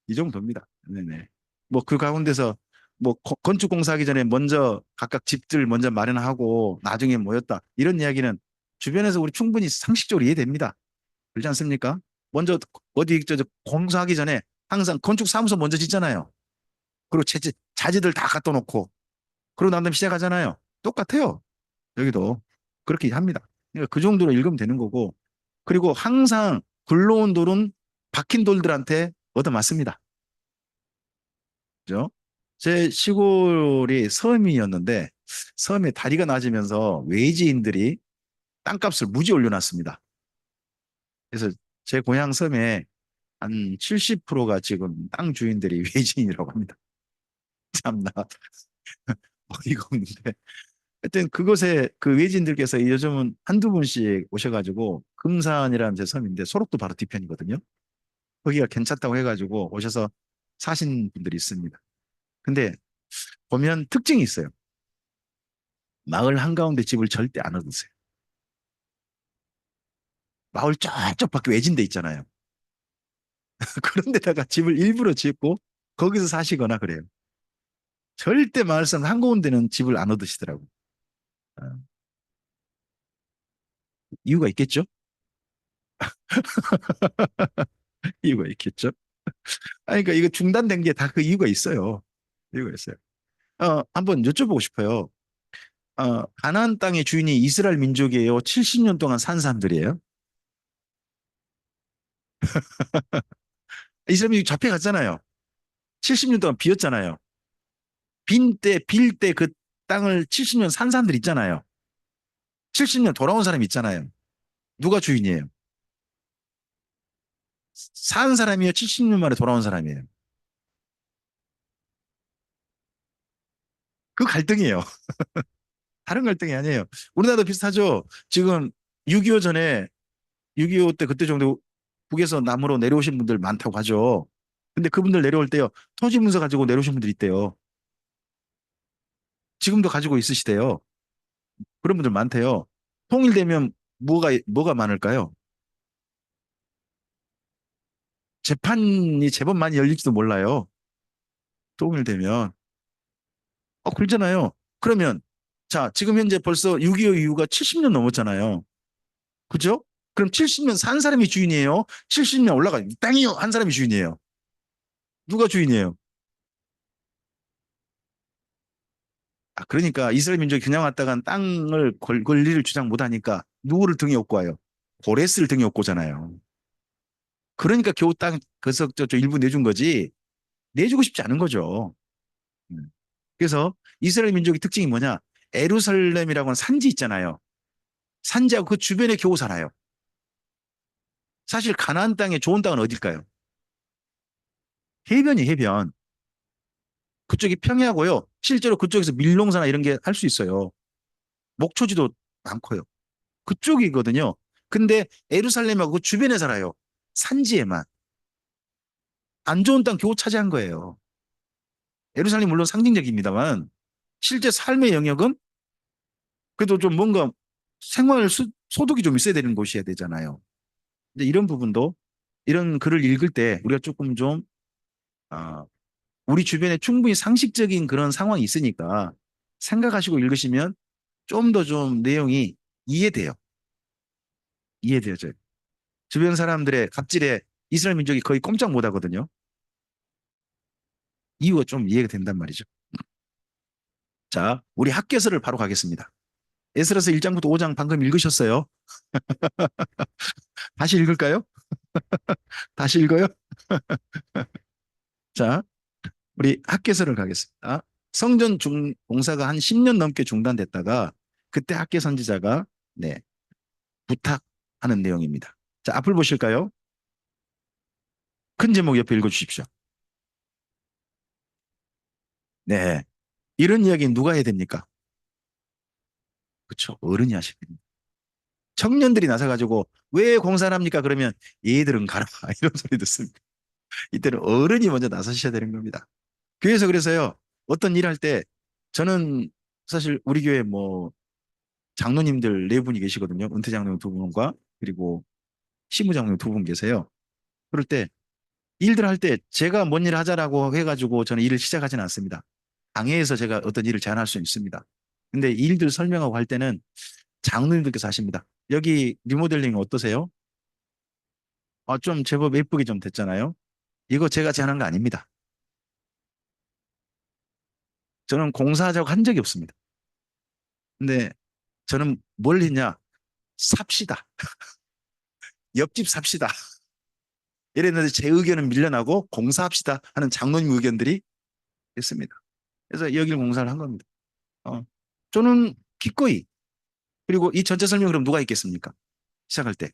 이 정도입니다. 네네. 뭐 그 가운데서 뭐 건축 공사하기 전에 먼저 각각 집들 먼저 마련하고 나중에 모였다. 이런 이야기는 주변에서 우리 충분히 상식적으로 이해됩니다. 그렇지 않습니까? 먼저 어디 공사하기 전에 항상 건축 사무소 먼저 짓잖아요. 그리고 자재들 다 갖다 놓고 그러고 난 다음에 시작하잖아요. 똑같아요. 여기도 그렇게 합니다. 그러니까 그 정도로 읽으면 되는 거고 그리고 항상 굴러온 돌은 박힌 돌들한테 얻어맞습니다. 그죠? 제 시골이 섬이었는데 섬에 다리가 낮으면서 외지인들이 땅값을 무지 올려놨습니다. 그래서 제 고향 섬에 한 70%가 지금 땅 주인들이 외지인이라고 합니다. 참나 어이가 없는데. 하여튼 그곳에 그 외지인들께서 요즘은 한두 분씩 오셔가지고 금산이라는 제 섬인데 소록도 바로 뒤편이거든요. 거기가 괜찮다고 해가지고 오셔서 사신 분들이 있습니다. 근데 보면 특징이 있어요. 마을 한가운데 집을 절대 안 얻으세요. 마을 쫙쫙 밖에 외진데 있잖아요. 그런 데다가 집을 일부러 짓고 거기서 사시거나 그래요. 절대 마을 사람 한가운데는 집을 안 얻으시더라고요. 아, 이유가 있겠죠? 이유가 있겠죠? 아니, 그러니까 이거 중단된 게 다 그 이유가 있어요. 이유가 있어요. 한번 여쭤보고 싶어요. 가나안 땅의 주인이 이스라엘 민족이에요? 70년 동안 산 사람들이에요? 이스라엘 민족이 잡혀갔잖아요. 70년 동안 비었잖아요. 빌 때 그 땅을 70년 산 사람들 있잖아요. 70년 돌아온 사람 있잖아요. 누가 주인이에요? 산 사람이에요? 70년 만에 돌아온 사람이에요? 그 갈등이에요. 다른 갈등이 아니에요. 우리나라도 비슷하죠. 지금 6.25 전에 6.25 때 그때 정도 북에서 남으로 내려오신 분들 많다고 하죠. 근데 그분들 내려올 때요. 토지 문서 가지고 내려오신 분들 있대요. 지금도 가지고 있으시대요. 그런 분들 많대요. 통일되면 뭐가 많을까요? 재판이 제법 많이 열릴지도 몰라요. 통일되면. 그러잖아요. 그러면, 자, 지금 현재 벌써 6.25 이후가 70년 넘었잖아요. 그죠? 그럼 70년 산 사람이 주인이에요? 70년 올라가, 땅이요! 한 사람이 주인이에요. 누가 주인이에요? 그러니까 이스라엘 민족이 그냥 왔다간 땅을 권리를 주장 못하니까 누구를 등에 업고 와요? 고레스를 등에 업고 오잖아요. 그러니까 겨우 땅, 그래서 저 일부 내준 거지, 내주고 싶지 않은 거죠. 음. 그래서 이스라엘 민족의 특징이 뭐냐? 에루살렘이라고 하는 산지 있잖아요. 산지하고 그 주변에 겨우 살아요. 사실 가나안 땅에 좋은 땅은 어딜까요? 해변이 해변. 그쪽이 평야고요. 실제로 그쪽에서 밀농사나 이런 게 할 수 있어요. 목초지도 많고요. 그쪽이거든요. 근데 에루살렘하고 그 주변에 살아요. 산지에만. 안 좋은 땅 겨우 차지한 거예요. 에루살렘 물론 상징적입니다만 실제 삶의 영역은 그래도 좀 뭔가 소득이 좀 있어야 되는 곳이어야 되잖아요. 이제 이런 부분도 이런 글을 읽을 때 우리가 조금 좀 아, 우리 주변에 충분히 상식적인 그런 상황이 있으니까 생각하시고 읽으시면 좀 더 좀 내용이 이해돼요. 이해되어져요. 주변 사람들의 갑질에 이스라엘 민족이 거의 꼼짝 못 하거든요. 이유가 좀 이해가 된단 말이죠. 자, 우리 학개서를 바로 가겠습니다. 에스라서 1장부터 5장 방금 읽으셨어요. 다시 읽을까요? 다시 읽어요? 자, 우리 학개서를 가겠습니다. 공사가 한 10년 넘게 중단됐다가 그때 학개 선지자가 네, 부탁하는 내용입니다. 자, 앞을 보실까요? 큰 제목 옆에 읽어주십시오. 네. 이런 이야기는 누가 해야 됩니까? 그렇죠. 어른이 하셔야 됩니다. 청년들이 나서가지고 왜 공사를 합니까? 그러면 얘들은 가라 이런 소리 듣습니다. 이때는 어른이 먼저 나서셔야 되는 겁니다. 그래서요. 어떤 일 할 때 저는 사실 우리 교회 뭐 장로님들 네 분이 계시거든요. 은퇴 장로님 두 분과 그리고 시무 장로님 두 분 계세요. 그럴 때 일들 할 때 제가 뭔 일 하자라고 해가지고 저는 일을 시작하지는 않습니다. 당회에서 제가 어떤 일을 제안할 수 있습니다. 근데 일들 설명하고 할 때는 장로님들께서 하십니다. 여기 리모델링 어떠세요? 아, 좀 제법 예쁘게 좀 됐잖아요. 이거 제가 제안한 거 아닙니다. 저는 공사하자고 한 적이 없습니다. 근데 저는 뭘 했냐? 삽시다. 옆집 삽시다. 이랬는데 제 의견은 밀려나고 공사합시다 하는 장로님 의견들이 있습니다. 그래서 여기를 공사를 한 겁니다. 어. 저는 기꺼이. 그리고 이 전체 설명 그럼 누가 있겠습니까? 시작할 때.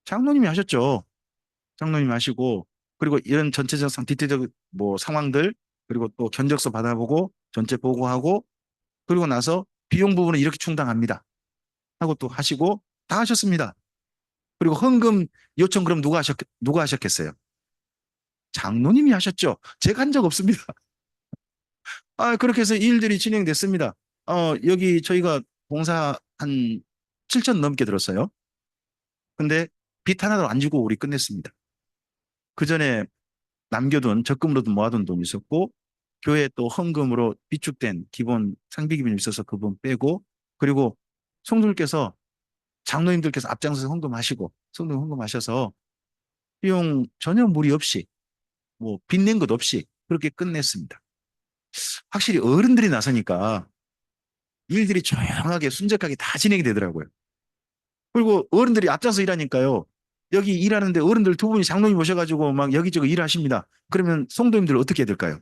장로님이 하셨죠. 장로님이 하시고, 그리고 이런 전체적 디테일적 뭐 상황들, 그리고 또 견적서 받아보고, 전체 보고하고, 그리고 나서 비용 부분은 이렇게 충당합니다. 하고 또 하시고, 다 하셨습니다. 그리고 헌금 요청 그럼 누가 하셨겠어요? 장로님이 하셨죠. 제가 한 적 없습니다. 아, 그렇게 해서 일들이 진행됐습니다. 여기 저희가 공사 한 7천 넘게 들었어요. 근데 빚 하나도 안 지고 우리 끝냈습니다. 그 전에 남겨둔 적금으로도 모아둔 돈이 있었고, 교회 또 헌금으로 비축된 기본 상비 기금이 있어서 그분 빼고, 그리고 성도님께서 장로님들께서 앞장서서 헌금하시고, 성도님 헌금하셔서 비용 전혀 무리 없이, 뭐 빚낸 것 없이 그렇게 끝냈습니다. 확실히 어른들이 나서니까 일들이 조용하게 순적하게 다 진행이 되더라고요. 그리고 어른들이 앞장서 일하니까요. 여기 일하는데 어른들 두 분이 장로님 오셔가지고 막 여기저기 일하십니다. 그러면 성도님들 어떻게 해야 될까요?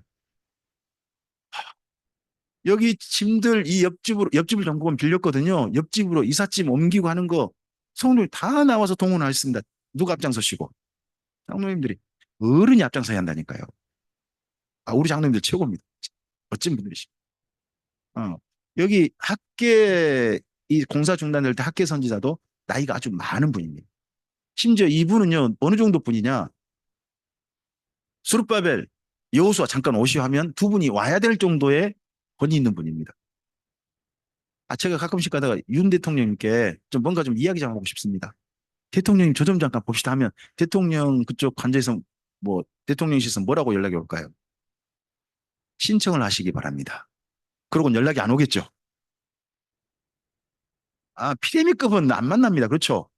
여기 짐들 이 옆집을 정보원 빌렸거든요. 옆집으로 이삿짐 옮기고 하는 거 성도님 다 나와서 동원하셨습니다. 누가 앞장서시고? 장로님들이 어른이 앞장서야 한다니까요. 아, 우리 장로님들 최고입니다. 멋진 분들이시고. 어. 여기 학계 이 공사 중단될 때 학계 선지자도 나이가 아주 많은 분입니다. 심지어 이분은요 어느 정도 분이냐? 수룹바벨, 여호수아 잠깐 오시오 하면 두 분이 와야 될 정도의 권위 있는 분입니다. 아, 제가 가끔씩 가다가 윤 대통령님께 좀 뭔가 좀 이야기 좀 하고 싶습니다. 대통령님 저 좀 잠깐 봅시다 하면 대통령 그쪽 관저에서 뭐 대통령실에서 뭐라고 연락이 올까요? 신청을 하시기 바랍니다. 그러고는 연락이 안 오겠죠. 아, 피레미급은 안 만납니다. 그렇죠?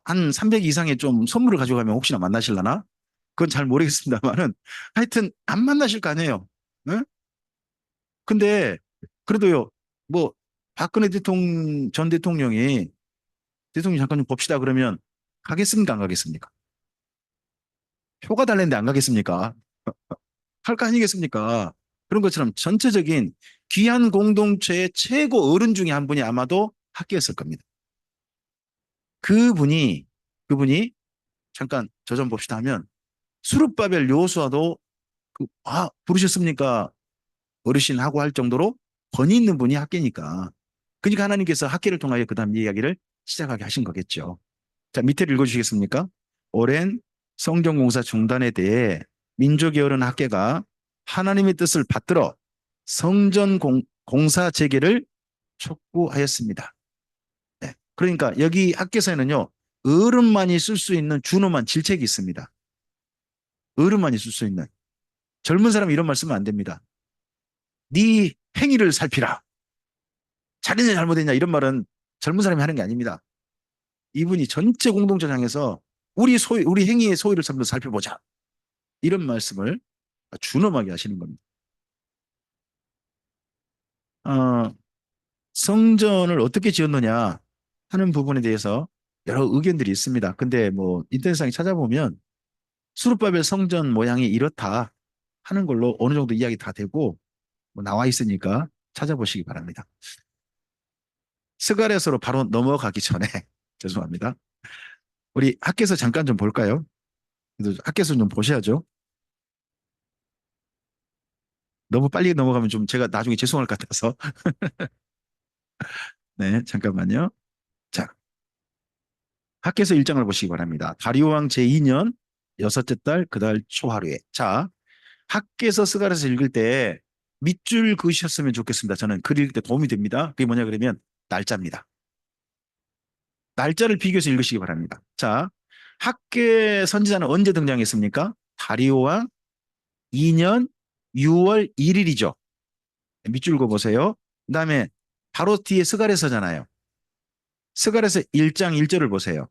한 300 이상의 좀 선물을 가져가면 혹시나 만나실라나? 그건 잘 모르겠습니다만은 하여튼 안 만나실 거 아니에요. 응? 근데 그래도요, 뭐 박근혜 전 대통령이 대통령 잠깐 좀 봅시다 그러면 가겠습니까? 안 가겠습니까? 표가 달랬는데 안 가겠습니까? 할 거 아니겠습니까? 그런 것처럼 전체적인 귀한 공동체의 최고 어른 중에 한 분이 아마도 학교였을 겁니다. 그분이, 그분이 잠깐 저 좀 봅시다 하면 수룹바벨 여호수아도 부르셨습니까? 어르신 하고 할 정도로 권위 있는 분이 학계니까. 그러니까 하나님께서 학계를 통하여 그 다음 이야기를 시작하게 하신 거겠죠. 자, 밑에를 읽어주시겠습니까? 오랜 성전공사 중단에 대해 민족의 어른 학계가 하나님의 뜻을 받들어 성전 공사 재개를 촉구하였습니다. 네. 그러니까 여기 학계서에는요, 어른만이 쓸 수 있는 준엄한 질책이 있습니다. 어른만이 쓸 수 있는. 젊은 사람이 이런 말 쓰면 안 됩니다. 네 행위를 살피라. 잘했냐 잘못했냐 이런 말은 젊은 사람이 하는 게 아닙니다. 이분이 전체 공동체장에서 우리 행위의 소위를 살펴보자. 이런 말씀을 준엄하게 하시는 겁니다. 어, 성전을 어떻게 지었느냐 하는 부분에 대해서 여러 의견들이 있습니다. 근데 뭐 인터넷상에 찾아보면 수룹바벨 성전 모양이 이렇다 하는 걸로 어느 정도 이야기 다 되고 뭐 나와 있으니까 찾아보시기 바랍니다. 스가랴서로 바로 넘어가기 전에 죄송합니다. 우리 학계서 잠깐 좀 볼까요? 학계서 좀 보셔야죠. 너무 빨리 넘어가면 좀 제가 나중에 죄송할 것 같아서 네, 잠깐만요. 자, 학계서 일정을 보시기 바랍니다. 다리오 왕 제2년 여섯째 달 그 달 초하루에. 자, 학계서 스가랴서 읽을 때 밑줄 그으셨으면 좋겠습니다. 저는 글 읽을 때 도움이 됩니다. 그게 뭐냐 그러면 날짜입니다. 날짜를 비교해서 읽으시기 바랍니다. 자, 학계 선지자는 언제 등장했습니까? 다리오 왕 2년 6월 1일이죠. 밑줄 그어보세요. 그다음에 바로 뒤에 스가랴서잖아요. 스가랴서 1장 1절을 보세요.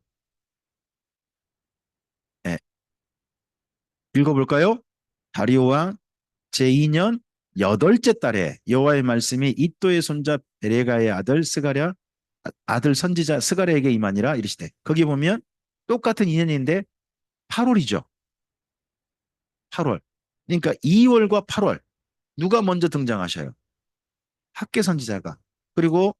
네, 읽어볼까요? 다리오 왕 제2년 여덟째 달에 여호와의 말씀이 이또의 손자 베레가의 아들 스가랴 아들 선지자 스가랴에게 임하니라 이르시되 거기 보면 똑같은 인연인데 8월이죠. 8월. 그러니까 2월과 8월 누가 먼저 등장하셔요? 학계 선지자가. 그리고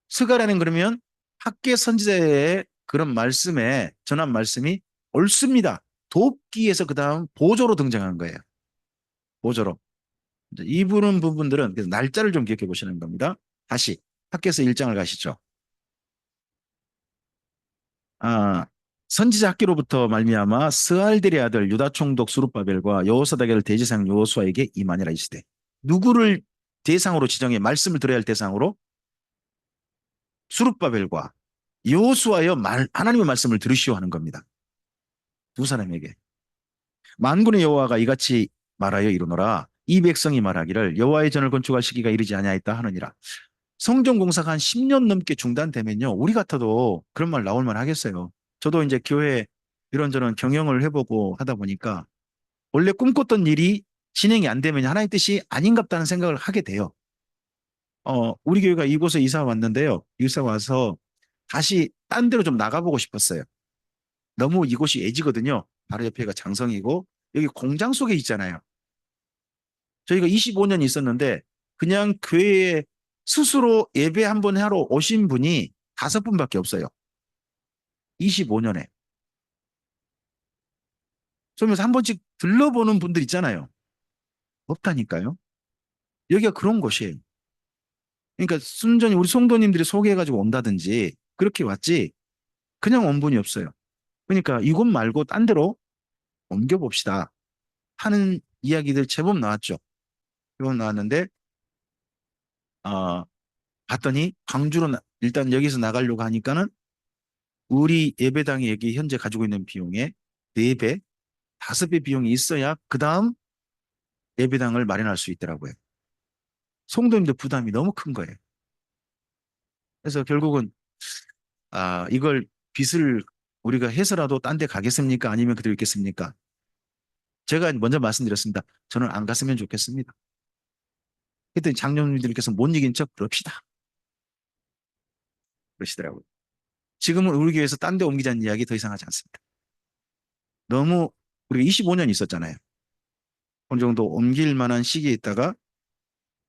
스가랴는 그러면 학계 선지자의 그런 말씀에 전한 말씀이 옳습니다. 돕기에서 그다음 보조로 등장한 거예요. 보조로. 이 부분들은 그래서 날짜를 좀 기억해 보시는 겁니다. 다시 학교에서 일장을 가시죠. 아, 선지자 학교로부터 말미암아 스알델의 아들 유다 총독 수룹바벨과 여호사닥의 대제사장 여호수아에게 임하니라 이 시대. 누구를 대상으로 지정해 말씀을 들어야 할 대상으로 수룹바벨과 여호수아여 하나님의 말씀을 들으시오 하는 겁니다. 두 사람에게. 만군의 여호와가 이같이 말하여 이르노라 이 백성이 말하기를 여호와의 전을 건축할 시기가 이르지 아니하였다 하느니라. 성전 공사가 한 10년 넘게 중단되면요. 우리 같아도 그런 말 나올 만 하겠어요. 저도 이제 교회 이런저런 경영을 해보고 하다 보니까 원래 꿈꿨던 일이 진행이 안 되면 하나의 뜻이 아닌갑다는 생각을 하게 돼요. 우리 교회가 이곳에 이사 왔는데요. 이사 와서 다시 딴 데로 좀 나가보고 싶었어요. 너무 이곳이 애지거든요. 바로 옆에가 장성이고 여기 공장 속에 있잖아요. 저희가 25년 있었는데 그냥 교회에 스스로 예배 한 번 하러 오신 분이 5분밖에 없어요. 25년에. 그러면서 한 번씩 들러보는 분들 있잖아요. 없다니까요. 여기가 그런 곳이에요. 그러니까 순전히 우리 성도님들이 소개해가지고 온다든지 그렇게 왔지 그냥 온 분이 없어요. 그러니까 이곳 말고 딴 데로 옮겨봅시다 하는 이야기들 제법 나왔죠. 제법 나왔는데 어, 봤더니 광주로 일단 여기서 나가려고 하니까는 우리 예배당이 여기 현재 가지고 있는 비용의 4배, 5배 비용이 있어야 그 다음 예배당을 마련할 수 있더라고요. 성도님들 부담이 너무 큰 거예요. 그래서 결국은 이걸 빚을 우리가 해서라도 딴 데 가겠습니까? 아니면 그대로 있겠습니까? 제가 먼저 말씀드렸습니다. 저는 안 갔으면 좋겠습니다. 그랬더니 장로님들께서 못 이긴 척 그럽시다. 그러시더라고요. 지금은 우리 교회에서 딴 데 옮기자는 이야기 더 이상 하지 않습니다. 너무 우리가 25년 있었잖아요. 어느 정도 옮길 만한 시기에 있다가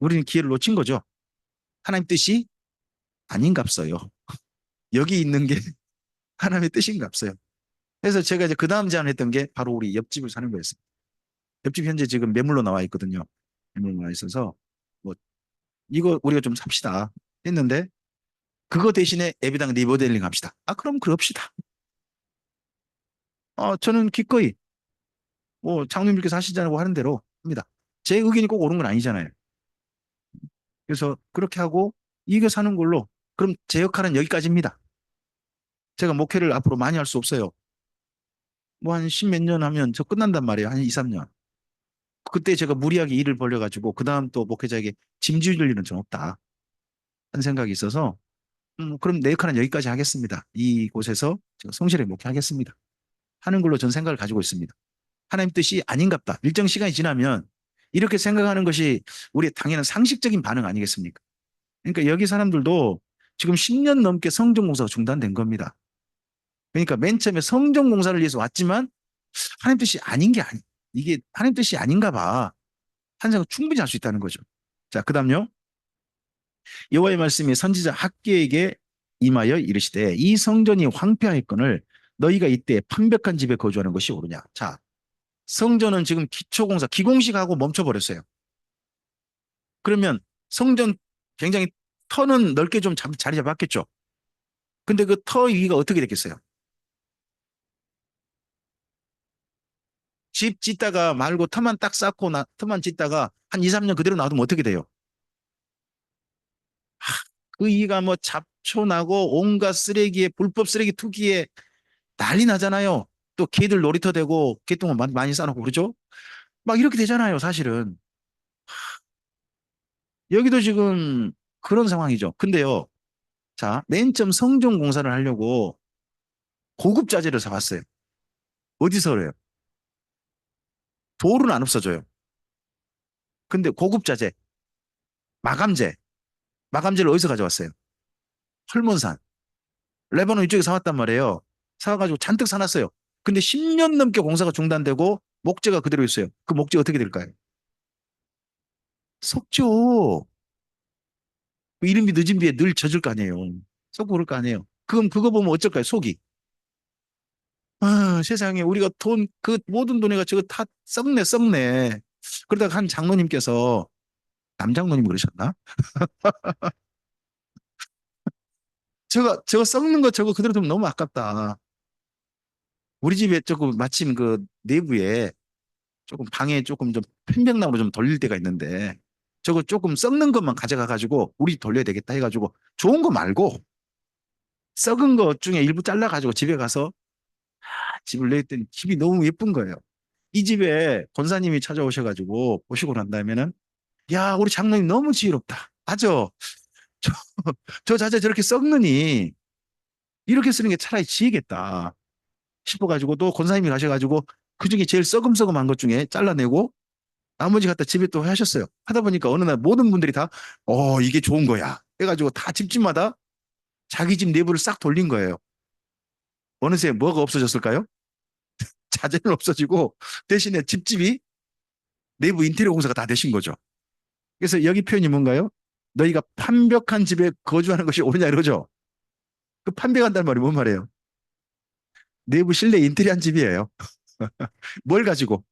우리는 기회를 놓친 거죠. 하나님 뜻이 아닌갑어요. 여기 있는 게 하나님의 뜻인갑어요. 그래서 제가 이제 그 다음 제안했던 게 바로 우리 옆집을 사는 거였습니다. 옆집 현재 지금 매물로 나와 있거든요. 매물로 나와 있어서 뭐 이거 우리가 좀 삽시다 했는데 그거 대신에 예배당 리모델링 합시다. 그럼 그럽시다. 저는 기꺼이 뭐 장로님께서 하시자고 하는 대로 합니다. 제 의견이 꼭 옳은 건 아니잖아요. 그래서 그렇게 하고 이겨 사는 걸로 그럼 제 역할은 여기까지입니다. 제가 목회를 앞으로 많이 할 수 없어요. 뭐 한 십몇 년 하면 저 끝난단 말이에요. 한 2, 3년. 그때 제가 무리하게 일을 벌려가지고 그 다음 또 목회자에게 짐질 일은 좀 없다. 하는 생각이 있어서 그럼 내 역할은 여기까지 하겠습니다. 이곳에서 제가 성실하게 목회하겠습니다. 하는 걸로 전 생각을 가지고 있습니다. 하나님 뜻이 아닌갑다. 일정 시간이 지나면 이렇게 생각하는 것이 우리의 당연한 상식적인 반응 아니겠습니까? 그러니까 여기 사람들도 지금 10년 넘게 성전공사가 중단된 겁니다. 그러니까 맨 처음에 성전공사를 위해서 왔지만 하나님 뜻이 아닌 게 이게 하나님 뜻이 아닌가 봐. 한 생각 충분히 할 수 있다는 거죠. 자, 그다음요. 여호와의 말씀이 선지자 학계에게 임하여 이르시되 이 성전이 황폐하였거늘 너희가 이때 판벽한 집에 거주하는 것이 옳으냐. 자, 성전은 지금 기초공사, 기공식하고 멈춰버렸어요. 그러면 성전 굉장히 터는 넓게 좀 자리 잡았겠죠. 근데 그 터 위가 어떻게 됐겠어요? 집 짓다가 말고 터만 딱 쌓고 터만 짓다가 한 2, 3년 그대로 놔두면 어떻게 돼요? 그 위가 뭐 잡초 나고 온갖 쓰레기에 불법 쓰레기 투기에 난리 나잖아요. 또 개들 놀이터 되고 개똥을 많이 싸놓고 그러죠? 막 이렇게 되잖아요, 사실은. 여기도 지금 그런 상황이죠. 근데요, 자, 맨 처음 성전 공사를 하려고 고급 자재를 사왔어요. 어디서 그래요? 돌은 안 없어져요. 근데 고급 자재, 마감재, 마감재를 어디서 가져왔어요? 헐몬산, 레바논 이쪽에 사왔단 말이에요. 사와가지고 잔뜩 사놨어요. 근데 10년 넘게 공사가 중단되고 목재가 그대로 있어요. 그 목재 어떻게 될까요? 속죠. 그 이른비 늦은 비에 늘 젖을 거 아니에요. 썩고 그럴 거 아니에요. 그럼 그거 보면 어쩔까요? 속이. 아, 세상에 우리가 돈, 그 모든 돈에가 저거 다 썩네, 썩네. 그러다가 한 장로님께서, 남장로님 그러셨나? 저거 썩는 거 저거 그대로 두면 너무 아깝다. 우리 집에 조금 마침 그 내부에 조금 방에 조금 좀 편백나무로 좀 돌릴 때가 있는데 저거 조금 썩는 것만 가져가 가지고 우리 집 돌려야 되겠다 해가지고 좋은 거 말고 썩은 것 중에 일부 잘라 가지고 집에 가서 집을 내했더니 집이 너무 예쁜 거예요. 이 집에 권사님이 찾아오셔가지고 보시고 난 다음에는 야 우리 장로님 너무 지혜롭다. 맞아. 저, 저 자재 저렇게 썩느니 이렇게 쓰는 게 차라리 지혜겠다 싶어가지고 또 권사님이 가셔가지고 그중에 제일 썩음썩음한 것 중에 잘라내고 나머지 갖다 집에 또 하셨어요. 하다 보니까 어느 날 모든 분들이 다, 이게 좋은 거야. 해가지고 다 집집마다 자기 집 내부를 싹 돌린 거예요. 어느새 뭐가 없어졌을까요? 자재는 없어지고 대신에 집집이 내부 인테리어 공사가 다 되신 거죠. 그래서 여기 표현이 뭔가요? 너희가 판벽한 집에 거주하는 것이 옳으냐 이러죠. 그 판벽한다는 말이 뭔 말이에요? 내부 실내 인테리어한 집이에요. 뭘 가지고?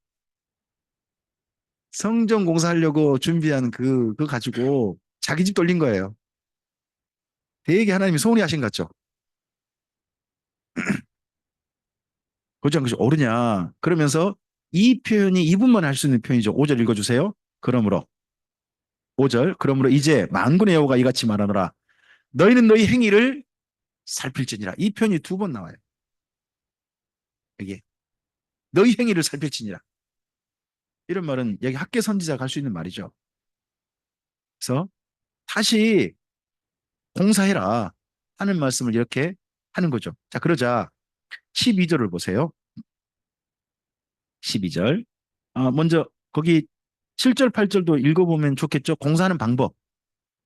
성전 공사하려고 준비한 그 가지고 자기 집 돌린 거예요. 되게 하나님이 소원이 하신 것 같죠? 거주한 것이 옳으냐. 그러면서 이 표현이 이분만 할 수 있는 표현이죠. 5절 읽어주세요. 그러므로 5절 그러므로 이제 만군의 여호와가 이같이 말하노라. 너희는 너희 행위를 살필지니라. 이 표현이 두 번 나와요. 여기 너희 행위를 살필지니라. 이런 말은 여기 학계 선지자가 할 수 있는 말이죠. 그래서 다시 공사해라 하는 말씀을 이렇게 하는 거죠. 자, 그러자 12절을 보세요. 12절. 먼저 거기 7절, 8절도 읽어보면 좋겠죠. 공사하는 방법.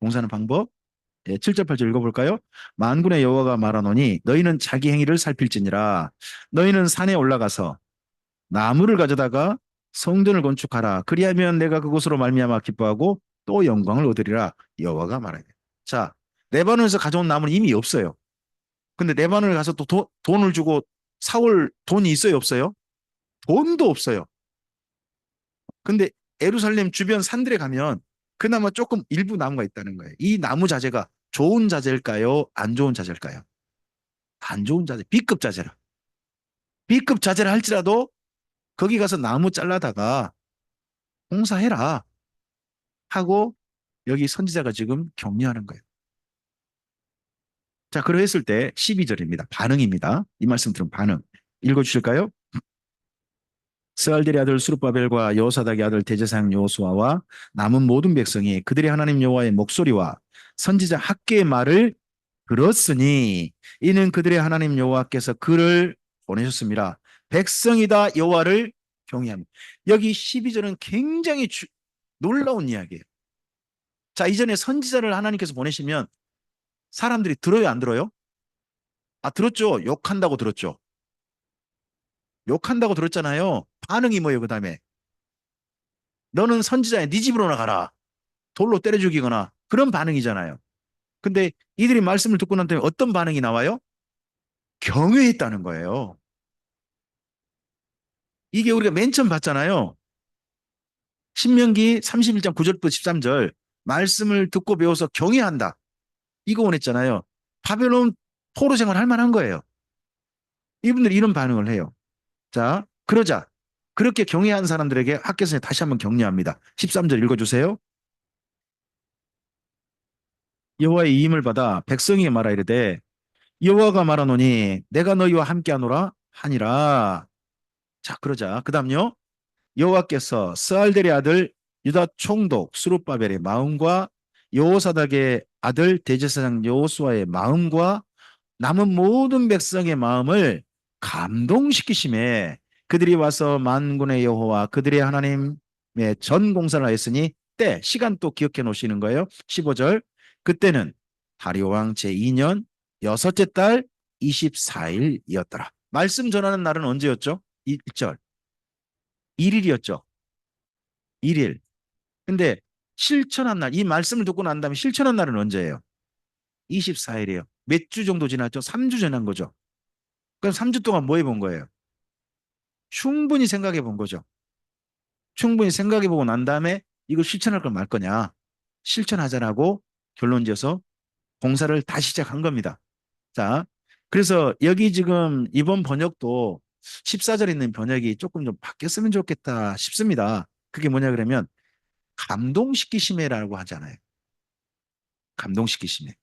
공사하는 방법. 예, 7절, 8절 읽어볼까요? 만군의 여호와가 말하노니 너희는 자기 행위를 살필지니라. 너희는 산에 올라가서 나무를 가져다가 성전을 건축하라. 그리하면 내가 그곳으로 말미암아 기뻐하고 또 영광을 얻으리라. 여호와가 말하네. 자, 레바논에서 가져온 나무는 이미 없어요. 근데 레바논에 가서 또 돈을 주고 사올 돈이 있어요, 없어요? 돈도 없어요. 근데 예루살렘 주변 산들에 가면 그나마 조금 일부 나무가 있다는 거예요. 이 나무 자재가 좋은 자재일까요? 안 좋은 자재일까요? 안 좋은 자재, B급 자재라. B급 자재라 할지라도 거기 가서 나무 잘라다가 공사해라 하고 여기 선지자가 지금 격려하는 거예요. 자, 그러했을 때 12절입니다. 반응입니다. 이 말씀 들은 반응. 읽어주실까요? 스알델의 아들 수룹바벨과 여호사닥의 아들 대제사장 여호수아와 남은 모든 백성이 그들의 하나님 여호와의 목소리와 선지자 학개의 말을 들었으니 이는 그들의 하나님 여호와께서 그를 보내셨습니다. 백성이다 여호와를 경외합니다. 여기 12절은 굉장히 놀라운 이야기예요. 자, 이전에 선지자를 하나님께서 보내시면 사람들이 들어요, 안 들어요? 들었죠. 욕한다고 들었죠. 욕한다고 들었잖아요. 반응이 뭐예요, 그 다음에? 너는 선지자야, 네 집으로 나가라. 돌로 때려 죽이거나 그런 반응이잖아요. 근데 이들이 말씀을 듣고 난 다음에 어떤 반응이 나와요? 경외했다는 거예요. 이게 우리가 맨 처음 봤잖아요. 신명기 31장 9절부터 13절 말씀을 듣고 배워서 경외한다. 이거 원했잖아요. 바벨론 포로 생활 할 만한 거예요. 이분들이 이런 반응을 해요. 자, 그러자 그렇게 경외한 사람들에게 학개서에 다시 한번 격려합니다. 13절 읽어주세요. 여호와의 이임을 받아 백성에게 말하 이르되 여호와가 말하노니 내가 너희와 함께하노라 하니라. 자, 그러자 그 다음요. 여호와께서 스알델의 아들 유다 총독 수룹바벨의 마음과 여호사닥의 아들 대제사장 여호수아의 마음과 남은 모든 백성의 마음을 감동시키심에 그들이 와서 만군의 여호와 그들의 하나님의 전 공사를 하였으니 때 시간 또 기억해 놓으시는 거예요. 15절 그때는 다리오 왕 제2년 여섯째 달 24일이었더라. 말씀 전하는 날은 언제였죠? 1절 1일이었죠. 1일. 근데 실천한 날, 이 말씀을 듣고 난 다음에 실천한 날은 언제예요? 24일이에요. 몇 주 정도 지났죠? 3주 지난 거죠. 그럼 3주 동안 뭐 해본 거예요? 충분히 생각해 본 거죠. 충분히 생각해 보고 난 다음에 이걸 실천할 걸 말 거냐. 실천하자라고 결론 지어서 공사를 다시 시작한 겁니다. 자, 그래서 여기 지금 이번 번역도 14절에 있는 번역이 조금 좀 바뀌었으면 좋겠다 싶습니다. 그게 뭐냐 그러면 감동시키심이라고 하잖아요. 감동시키심에.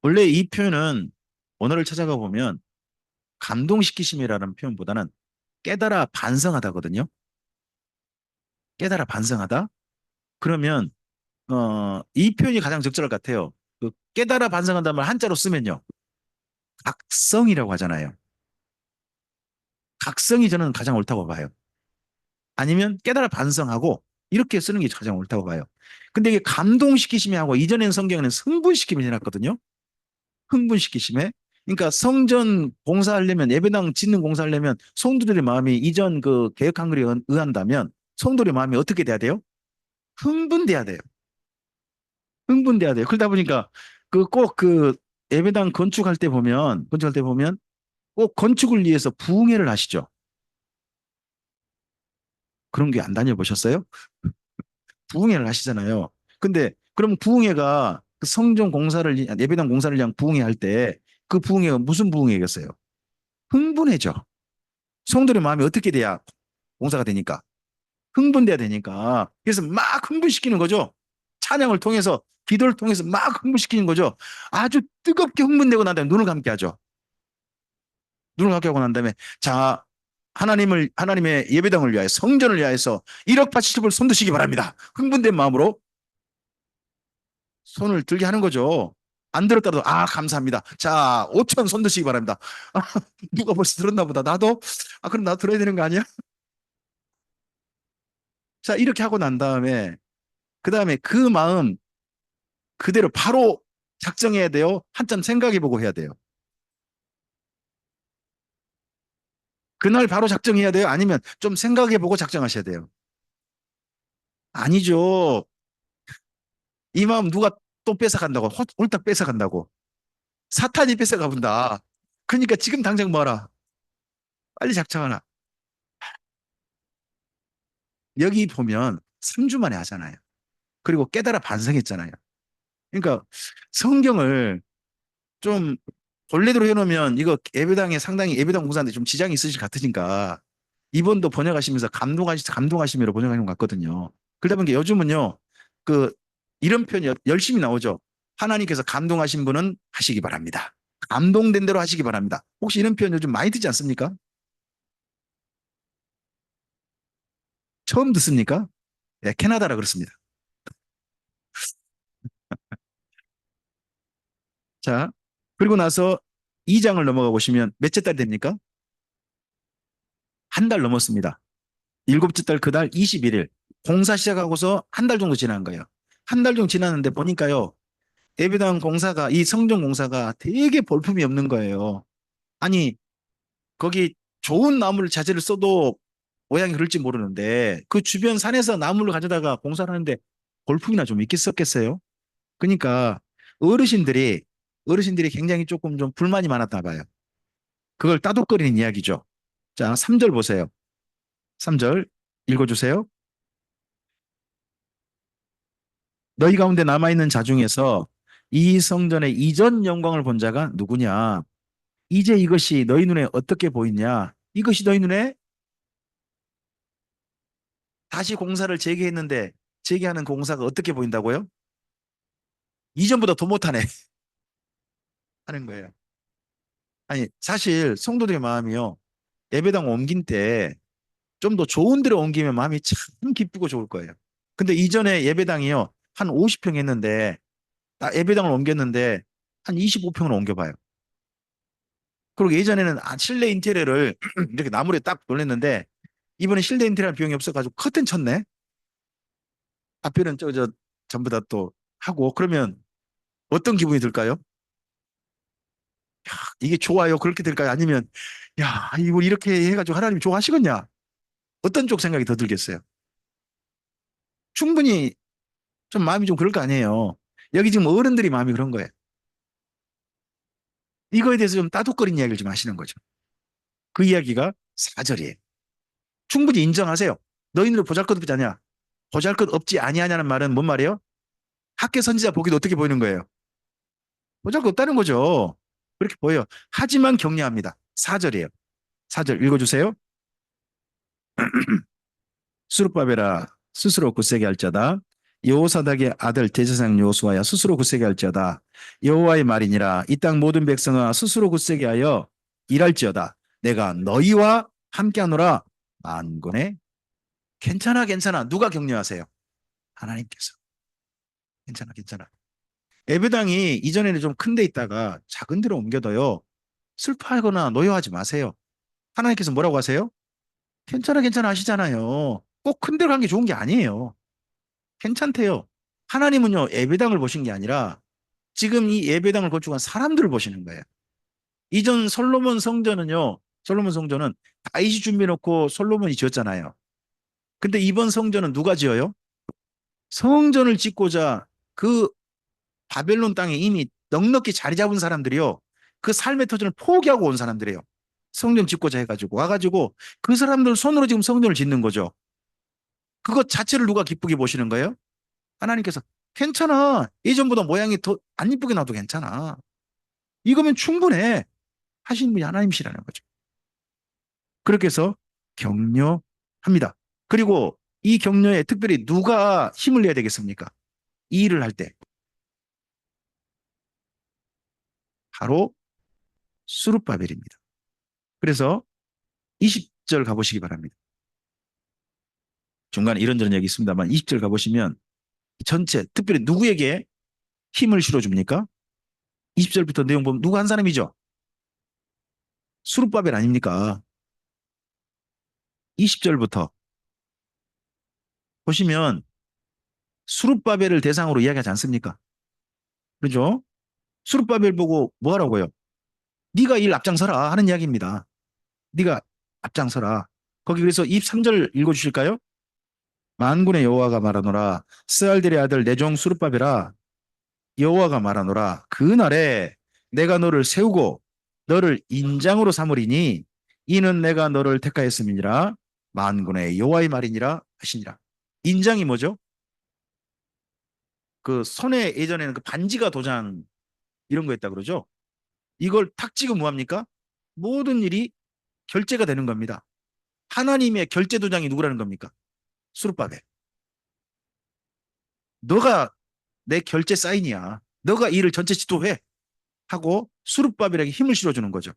원래 이 표현은 언어를 찾아가 보면 감동시키심이라는 표현보다는 깨달아 반성하다거든요. 깨달아 반성하다. 그러면 이 표현이 가장 적절할 것 같아요. 그 깨달아 반성한다는 말 한자로 쓰면요. 각성이라고 하잖아요. 각성이 저는 가장 옳다고 봐요. 아니면 깨달아 반성하고 이렇게 쓰는 게 가장 옳다고 봐요. 근데 이게 감동시키심이 하고 이전엔 성경에는 승분시킴이 해놨거든요. 흥분시키심에. 그러니까 성전 공사하려면 예배당 짓는 공사하려면 성도들의 마음이 이전 그 개혁 한글에 의한다면 성도들의 마음이 어떻게 돼야 돼요? 흥분돼야 돼요. 흥분돼야 돼요. 그러다 보니까 그 꼭 그 예배당 건축할 때 보면 꼭 건축을 위해서 부흥회를 하시죠. 그런 게 안 다녀보셨어요? 부흥회를 하시잖아요. 근데 그럼 부흥회가 그 성전 공사를 예배당 공사를 위한 부흥회 할 때 그 부흥회가 무슨 부흥회겠어요? 흥분해져. 성도의 마음이 어떻게 돼야 공사가 되니까 흥분돼야 되니까 그래서 막 흥분시키는 거죠. 찬양을 통해서 기도를 통해서 막 흥분시키는 거죠. 아주 뜨겁게 흥분되고 난 다음에 눈을 감게 하죠. 눈을 감게 하고 난 다음에 자 하나님의 예배당을 위하여 성전을 위하여서 1억 80을 손드시기 바랍니다. 흥분된 마음으로 손을 들게 하는 거죠. 안 들었다도 아 감사합니다. 자 5천 손드시기 바랍니다. 아, 누가 벌써 들었나 보다. 나도 그럼 나도 들어야 되는 거 아니야? 자 이렇게 하고 난 다음에 그 다음에 그 마음 그대로 바로 작정해야 돼요. 한참 생각해보고 해야 돼요. 그날 바로 작정해야 돼요. 아니면 좀 생각해보고 작정하셔야 돼요. 아니죠. 이 마음 누가 또 뺏어간다고 홀딱 뺏어간다고 사탄이 뺏어가본다. 그러니까 지금 당장 뭐하라. 빨리 작정하라. 여기 보면 3주 만에 하잖아요. 그리고 깨달아 반성했잖아요. 그러니까 성경을 좀 본래대로 해놓으면 이거 예배당에 상당히 예배당 공사인데 좀 지장이 있으실 것 같으니까 이번도 번역하시면서 감동하시면서 번역하는 것 같거든요. 그러다 보니까 요즘은요 그 이런 표현이 열심히 나오죠. 하나님께서 감동하신 분은 하시기 바랍니다. 감동된 대로 하시기 바랍니다. 혹시 이런 표현 요즘 많이 듣지 않습니까? 처음 듣습니까? 네, 캐나다라 그렇습니다. 자, 그리고 나서 2장을 넘어가 보시면 몇째 달 됩니까? 한 달 넘었습니다. 일곱째 달 그달 21일 공사 시작하고서 한 달 정도 지난 거예요. 한 달 정도 지났는데 보니까요. 예배당 공사가 이 성전 공사가 되게 볼품이 없는 거예요. 아니 거기 좋은 나무를 자재를 써도 모양이 그럴지 모르는데 그 주변 산에서 나무를 가져다가 공사를 하는데 볼품이나 좀 있겠었겠어요? 그러니까 어르신들이 어르신들이 굉장히 조금 좀 불만이 많았나 봐요. 그걸 따돌거리는 이야기죠. 자, 3절 보세요. 3절 읽어주세요. 너희 가운데 남아있는 자 중에서 이 성전의 이전 영광을 본 자가 누구냐? 이제 이것이 너희 눈에 어떻게 보이냐? 이것이 너희 눈에 다시 공사를 재개했는데 재개하는 공사가 어떻게 보인다고요? 이전보다 더 못하네 하는 거예요. 아니 사실 성도들의 마음이요. 예배당 옮긴 때 좀 더 좋은 데로 옮기면 마음이 참 기쁘고 좋을 거예요. 근데 이전에 예배당이요. 한 50평 했는데 딱 예배당을 옮겼는데 한 25평으로 옮겨봐요. 그리고 예전에는 실내 인테리어를 이렇게 나무에 딱 돌렸는데 이번에 실내 인테리어 비용이 없어가지고 커튼 쳤네. 앞에는 전부 다 또 하고 그러면 어떤 기분이 들까요? 이게 좋아요. 그렇게 될까요? 아니면 야, 이거 이렇게 해가지고 하나님 좋아하시겠냐? 어떤 쪽 생각이 더 들겠어요? 충분히 좀 마음이 좀 그럴 거 아니에요. 여기 지금 어른들이 마음이 그런 거예요. 이거에 대해서 좀 따독거리는 이야기를 좀 하시는 거죠. 그 이야기가 4절이에요. 충분히 인정하세요. 너희는 보잘것없지 않냐? 보잘것없지 아니하냐는 말은 뭔 말이에요? 학계 선지자 보기도 어떻게 보이는 거예요? 보잘것없다는 거죠. 그렇게 보여요. 하지만 격려합니다. 4절이에요. 4절 읽어주세요. 수르바벨아 스스로 굳세게 할지어다. 여호사닥의 아들 대제사장 여호수아야 스스로 굳세게 할지어다. 여호와의 말이니라 이 땅 모든 백성아 스스로 굳세게 하여 일할지어다. 내가 너희와 함께하노라. 만군의 괜찮아 괜찮아 누가 격려하세요? 하나님께서. 괜찮아 괜찮아. 예배당이 이전에는 좀 큰 데 있다가 작은 데로 옮겨둬요. 슬퍼하거나 노여하지 마세요. 하나님께서 뭐라고 하세요? 괜찮아 괜찮아 하시잖아요. 꼭 큰 데로 간 게 좋은 게 아니에요. 괜찮대요. 하나님은요, 예배당을 보신 게 아니라 지금 이 예배당을 건축한 사람들을 보시는 거예요. 이전 솔로몬 성전은 다윗이 준비해놓고 솔로몬이 지었잖아요. 근데 이번 성전은 누가 지어요? 성전을 짓고자 그 바벨론 땅에 이미 넉넉히 자리 잡은 사람들이요. 그 삶의 터전을 포기하고 온 사람들이에요. 성전 짓고자 해가지고 와가지고 그 사람들 손으로 지금 성전을 짓는 거죠. 그것 자체를 누가 기쁘게 보시는 거예요? 하나님께서 괜찮아. 예전보다 모양이 더 안 이쁘게 나도 괜찮아. 이거면 충분해. 하신 분이 하나님이시라는 거죠. 그렇게 해서 격려합니다. 그리고 이 격려에 특별히 누가 힘을 내야 되겠습니까? 이 일을 할 때. 바로 수룹바벨입니다. 그래서 20절 가보시기 바랍니다. 중간에 이런저런 얘기 있습니다만 20절 가보시면 전체 특별히 누구에게 힘을 실어줍니까? 20절부터 내용 보면 누구 한 사람이죠? 수룹바벨 아닙니까? 20절부터 보시면 수룹바벨을 대상으로 이야기하지 않습니까? 그렇죠? 수룹바벨 보고 뭐 하라고요? 네가 일 앞장서라 하는 이야기입니다. 네가 앞장서라. 거기 그래서 23절 읽어주실까요? 만군의 여호와가 말하노라 스알델의 아들 내 종 수룹바벨아 여호와가 말하노라 그날에 내가 너를 세우고 너를 인장으로 삼으리니 이는 내가 너를 택하였음이니라 만군의 여호와의 말이니라 하시니라. 인장이 뭐죠? 그 손에 예전에는 그 반지가 도장 이런 거 했다 그러죠. 이걸 탁 찍으면 뭐합니까? 모든 일이 결제가 되는 겁니다. 하나님의 결제 도장이 누구라는 겁니까? 수르바벨. 너가 내 결제 사인이야. 너가 일을 전체 지도해 하고 수르바벨에게 힘을 실어주는 거죠.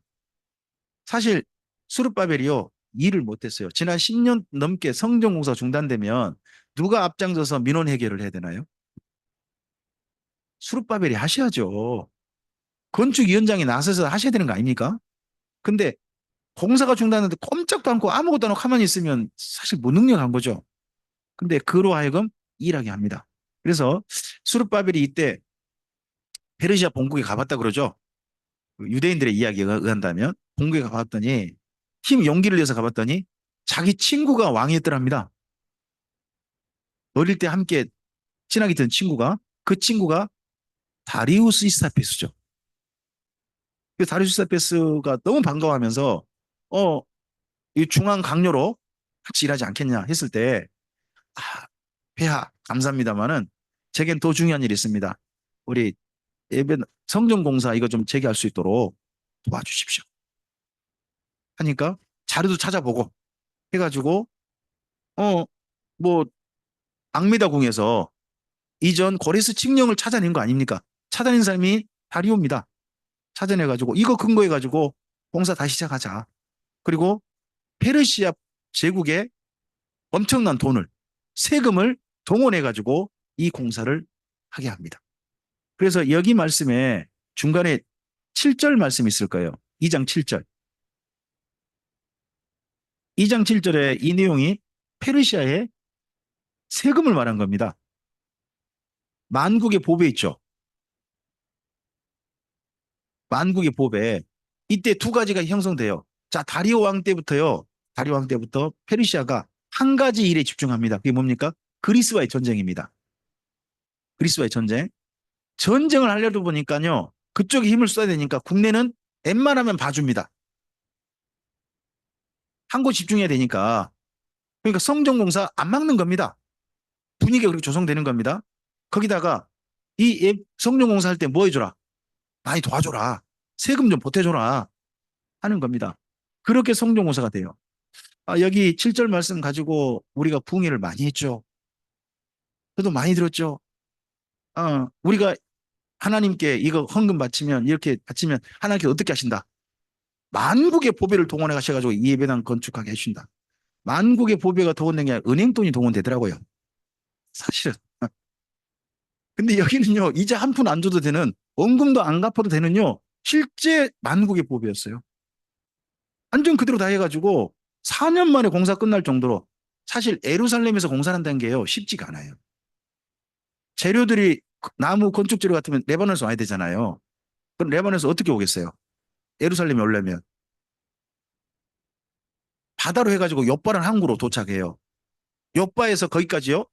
사실 수르바벨이요 일을 못했어요. 지난 10년 넘게 성전공사 중단되면 누가 앞장서서 민원 해결을 해야 되나요? 수르바벨이 하셔야죠. 건축위원장이 나서서 하셔야 되는 거 아닙니까? 근데 공사가 중단하는데 꼼짝도 않고 아무것도 안 하고 가만히 있으면 사실 무능력한 거죠. 근데 그로 하여금 일하게 합니다. 그래서 수르바벨이 이때 페르시아 본국에 가봤다 그러죠. 유대인들의 이야기에 의한다면 본국에 가봤더니 힘 용기를 내서 가봤더니 자기 친구가 왕이었더랍니다. 어릴 때 함께 친하게 된 친구가 그 친구가 다리우스 이스타페스죠. 그 다리우스 이스타페스가 너무 반가워하면서 어, 이 중앙 강요로 같이 일하지 않겠냐 했을 때 아, 폐하 감사합니다만은 제겐 더 중요한 일이 있습니다. 우리 예배 성전공사 이거 좀 재개할 수 있도록 도와주십시오. 하니까 자료도 찾아보고 해가지고 어 뭐 앙메다궁에서 이전 고레스 칙령을 찾아낸 거 아닙니까? 찾아낸 사람이 다리오입니다. 찾아내가지고 이거 근거해가지고 공사 다시 시작하자. 그리고 페르시아 제국에 엄청난 돈을 세금을 동원해가지고 이 공사를 하게 합니다. 그래서 여기 말씀에 중간에 7절 말씀 있을 거예요. 2장 7절. 2장 7절에 이 내용이 페르시아의 세금을 말한 겁니다. 만국의 보배 있죠. 만국의 보배. 이때 두 가지가 형성돼요. 자, 다리오 왕 때부터요. 다리오 왕 때부터 페르시아가 한 가지 일에 집중합니다. 그게 뭡니까? 그리스와의 전쟁입니다. 그리스와의 전쟁. 전쟁을 하려다 보니까요. 그쪽에 힘을 써야 되니까 국내는 웬만하면 봐줍니다. 한 곳 집중해야 되니까. 그러니까 성전공사 안 막는 겁니다. 분위기가 그렇게 조성되는 겁니다. 거기다가 이 성전공사 할 때 뭐 해줘라? 많이 도와줘라. 세금 좀 보태줘라. 하는 겁니다. 그렇게 성전공사가 돼요. 여기 7절 말씀 가지고 우리가 부응회를 많이 했죠. 저도 많이 들었죠. 우리가 하나님께 이거 헌금 바치면 이렇게 바치면 하나님께 어떻게 하신다? 만국의 보배를 동원해 가셔가지고 이 예배당 건축하게 해주신다. 만국의 보배가 동원된 게 아니라 은행 돈이 동원되더라고요. 사실은. 근데 여기는요, 이자 한 푼 안 줘도 되는, 원금도 안 갚아도 되는요, 실제 만국의 보배였어요. 완전 그대로 다 해가지고 4년 만에 공사 끝날 정도로 사실 예루살렘에서 공사를 한다는 게요, 쉽지가 않아요. 재료들이 나무 건축 재료 같으면 레바논에서 와야 되잖아요. 그럼 레바논에서 어떻게 오겠어요? 예루살렘에 오려면 바다로 해가지고 옆바라는 항구로 도착해요. 옆바에서 거기까지요.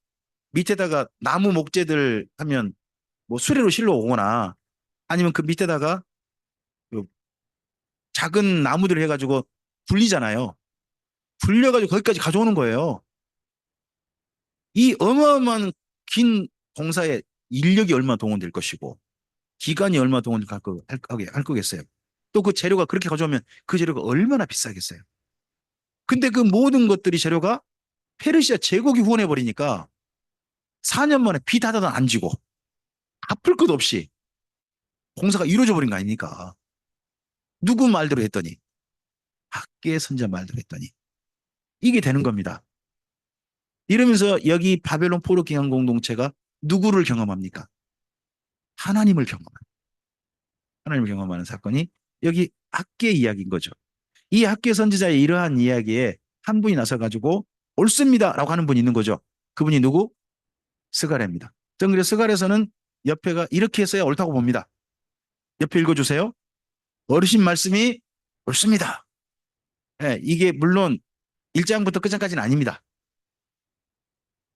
밑에다가 나무 목재들 하면 뭐 수레로 실러 오거나 아니면 그 밑에다가 그 작은 나무들 해가지고 불리잖아요. 불려가지고 거기까지 가져오는 거예요. 이 어마어마한 긴 공사에 인력이 얼마나 동원될 것이고 기간이 얼마나 동원될 할 거겠어요. 또 그 재료가 그렇게 가져오면 그 재료가 얼마나 비싸겠어요. 근데 그 모든 것들이 재료가 페르시아 제국이 후원해 버리니까 4년 만에 빚 하나도 안 지고 갚을 것 없이 공사가 이루어져 버린 거 아닙니까? 누구 말대로 했더니 학계 선자 말대로 했더니 이게 되는 겁니다. 이러면서 여기 바벨론 포로 기한 공동체가 누구를 경험합니까? 하나님을 경험하는 하나님을 경험하는 사건이 여기 학계 이야기인 거죠. 이 학계 선지자의 이러한 이야기에 한 분이 나서 가지고 옳습니다라고 하는 분이 있는 거죠. 그분이 누구? 스가랴입니다. 전 그래서 스가랴에서는 옆에가 이렇게 했어야 옳다고 봅니다. 옆에 읽어주세요. 어르신 말씀이 옳습니다. 네, 이게 물론 1장부터 끝장까지는 아닙니다.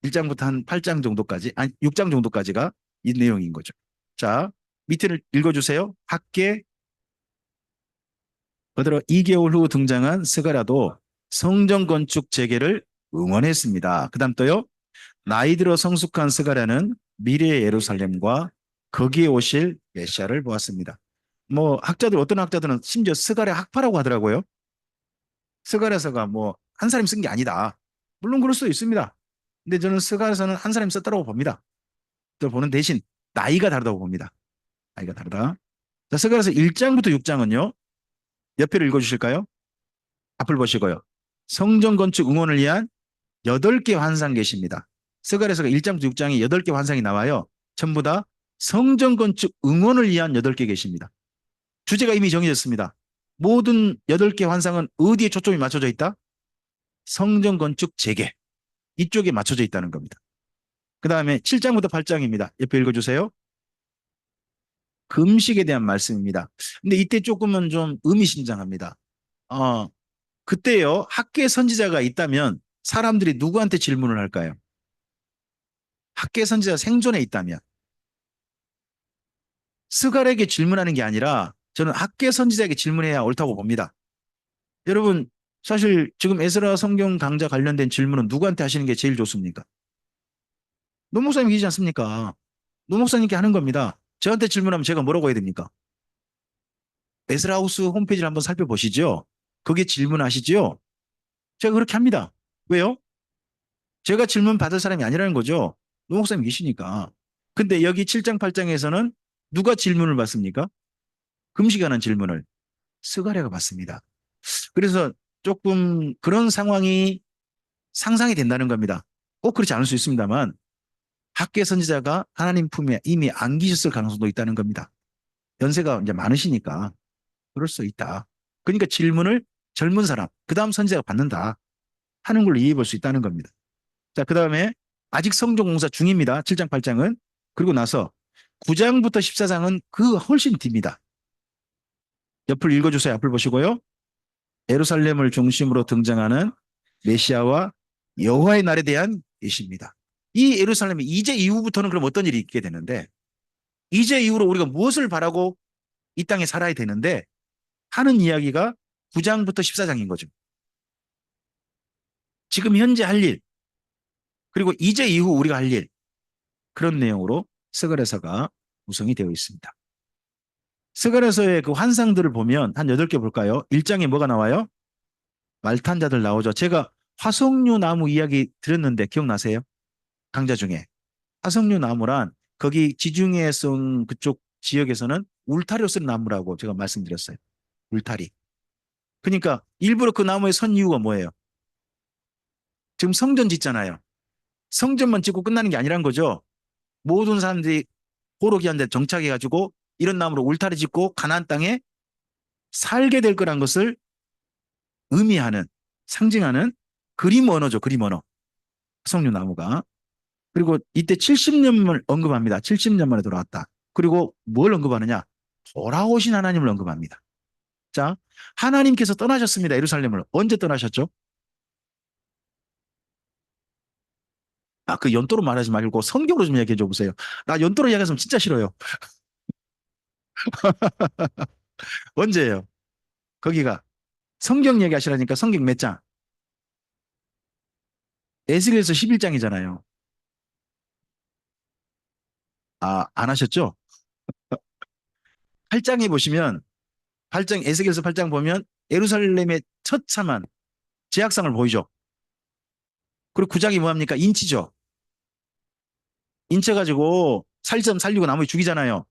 1장부터 한 8장 정도까지, 아니 6장 정도까지가 이 내용인 거죠. 자, 밑에를 읽어주세요. 학계 그대로 2개월 후 등장한 스가랴도 성전 건축 재개를 응원했습니다. 그 다음 또요. 나이 들어 성숙한 스가랴는 미래의 예루살렘과 거기에 오실 메시아를 보았습니다. 뭐 학자들 어떤 학자들은 심지어 스가랴 학파라고 하더라고요. 스가랴서가 뭐 한 사람이 쓴 게 아니다. 물론 그럴 수도 있습니다. 근데 저는 스가랴서는 한 사람이 썼다고 봅니다. 또 보는 대신 나이가 다르다고 봅니다. 나이가 다르다. 자, 스가랴서 1장부터 6장은요. 옆에를 읽어주실까요? 앞을 보시고요. 성전 건축 응원을 위한 8개 환상 계십니다. 스가랴서가 1장부터 6장에 8개 환상이 나와요. 전부 다 성전 건축 응원을 위한 8개 계십니다. 주제가 이미 정해졌습니다. 모든 8개 환상은 어디에 초점이 맞춰져 있다? 성전 건축 재개. 이쪽에 맞춰져 있다는 겁니다. 그 다음에 7장부터 8장입니다. 옆에 읽어주세요. 금식에 대한 말씀입니다. 근데 이때 조금은 좀 의미심장합니다. 그때요, 학계 선지자가 있다면 사람들이 누구한테 질문을 할까요? 학계 선지자 생존에 있다면. 스갈에게 질문하는 게 아니라 저는 학계 선지자에게 질문해야 옳다고 봅니다. 여러분, 사실 지금 에스라 성경 강좌 관련된 질문은 누구한테 하시는 게 제일 좋습니까? 노 목사님 계시지 않습니까? 노 목사님께 하는 겁니다. 저한테 질문하면 제가 뭐라고 해야 됩니까? 에스라하우스 홈페이지를 한번 살펴보시죠. 거기에 질문하시죠. 제가 그렇게 합니다. 왜요? 제가 질문 받을 사람이 아니라는 거죠. 노 목사님 계시니까. 근데 여기 7장 8장에서는 누가 질문을 받습니까? 금식하는 질문을 스가랴가 받습니다. 그래서 조금 그런 상황이 상상이 된다는 겁니다. 꼭 그렇지 않을 수 있습니다만 학계 선지자가 하나님 품에 이미 안기셨을 가능성도 있다는 겁니다. 연세가 이제 많으시니까 그럴 수 있다. 그러니까 질문을 젊은 사람, 그 다음 선지자가 받는다 하는 걸로 이해해 볼 수 있다는 겁니다. 자, 그 다음에 아직 성전 공사 중입니다. 7장, 8장은. 그리고 나서 9장부터 14장은 그 훨씬 뒤입니다. 옆을 읽어주세요. 앞을 보시고요. 예루살렘을 중심으로 등장하는 메시아와 여호와의 날에 대한 예시입니다. 이 예루살렘이 이제 이후부터는 그럼 어떤 일이 있게 되는데 이제 이후로 우리가 무엇을 바라고 이 땅에 살아야 되는데 하는 이야기가 9장부터 14장인 거죠. 지금 현재 할 일, 그리고 이제 이후 우리가 할 일, 그런 내용으로 스가랴서가 구성이 되어 있습니다. 스가랴서의 그 환상들을 보면 한 8개 볼까요? 1장에 뭐가 나와요? 말탄 자들 나오죠. 제가 화석류 나무 이야기 드렸는데 기억나세요? 강좌 중에. 화석류 나무란 거기 지중해성 그쪽 지역에서는 울타리로 쓰는 나무라고 제가 말씀드렸어요. 울타리. 그러니까 일부러 그 나무에 선 이유가 뭐예요? 지금 성전 짓잖아요. 성전만 짓고 끝나는 게 아니란 거죠. 모든 사람들이 포로기한 데 정착해가지고 이런 나무로 울타리 짓고 가나안 땅에 살게 될 거란 것을 의미하는, 상징하는 그림 언어죠. 그림 언어. 석류 나무가. 그리고 이때 70년을 언급합니다. 70년 만에 돌아왔다. 그리고 뭘 언급하느냐? 돌아오신 하나님을 언급합니다. 자, 하나님께서 떠나셨습니다. 예루살렘을. 언제 떠나셨죠? 아, 그 연도로 말하지 말고 성경으로 좀 얘기해 줘 보세요. 나 연도로 이야기하면 진짜 싫어요. 언제예요? 거기가 성경 얘기하시라니까 성경 몇 장? 에스겔서 11장이잖아요. 아, 안 하셨죠? 8장에 보시면 8장 에스겔서 8장 보면 예루살렘의 처참한 제약상을 보이죠. 그리고 9장이 뭐합니까? 인치죠. 인쳐가지고 살점 살리고 나머지 죽이잖아요.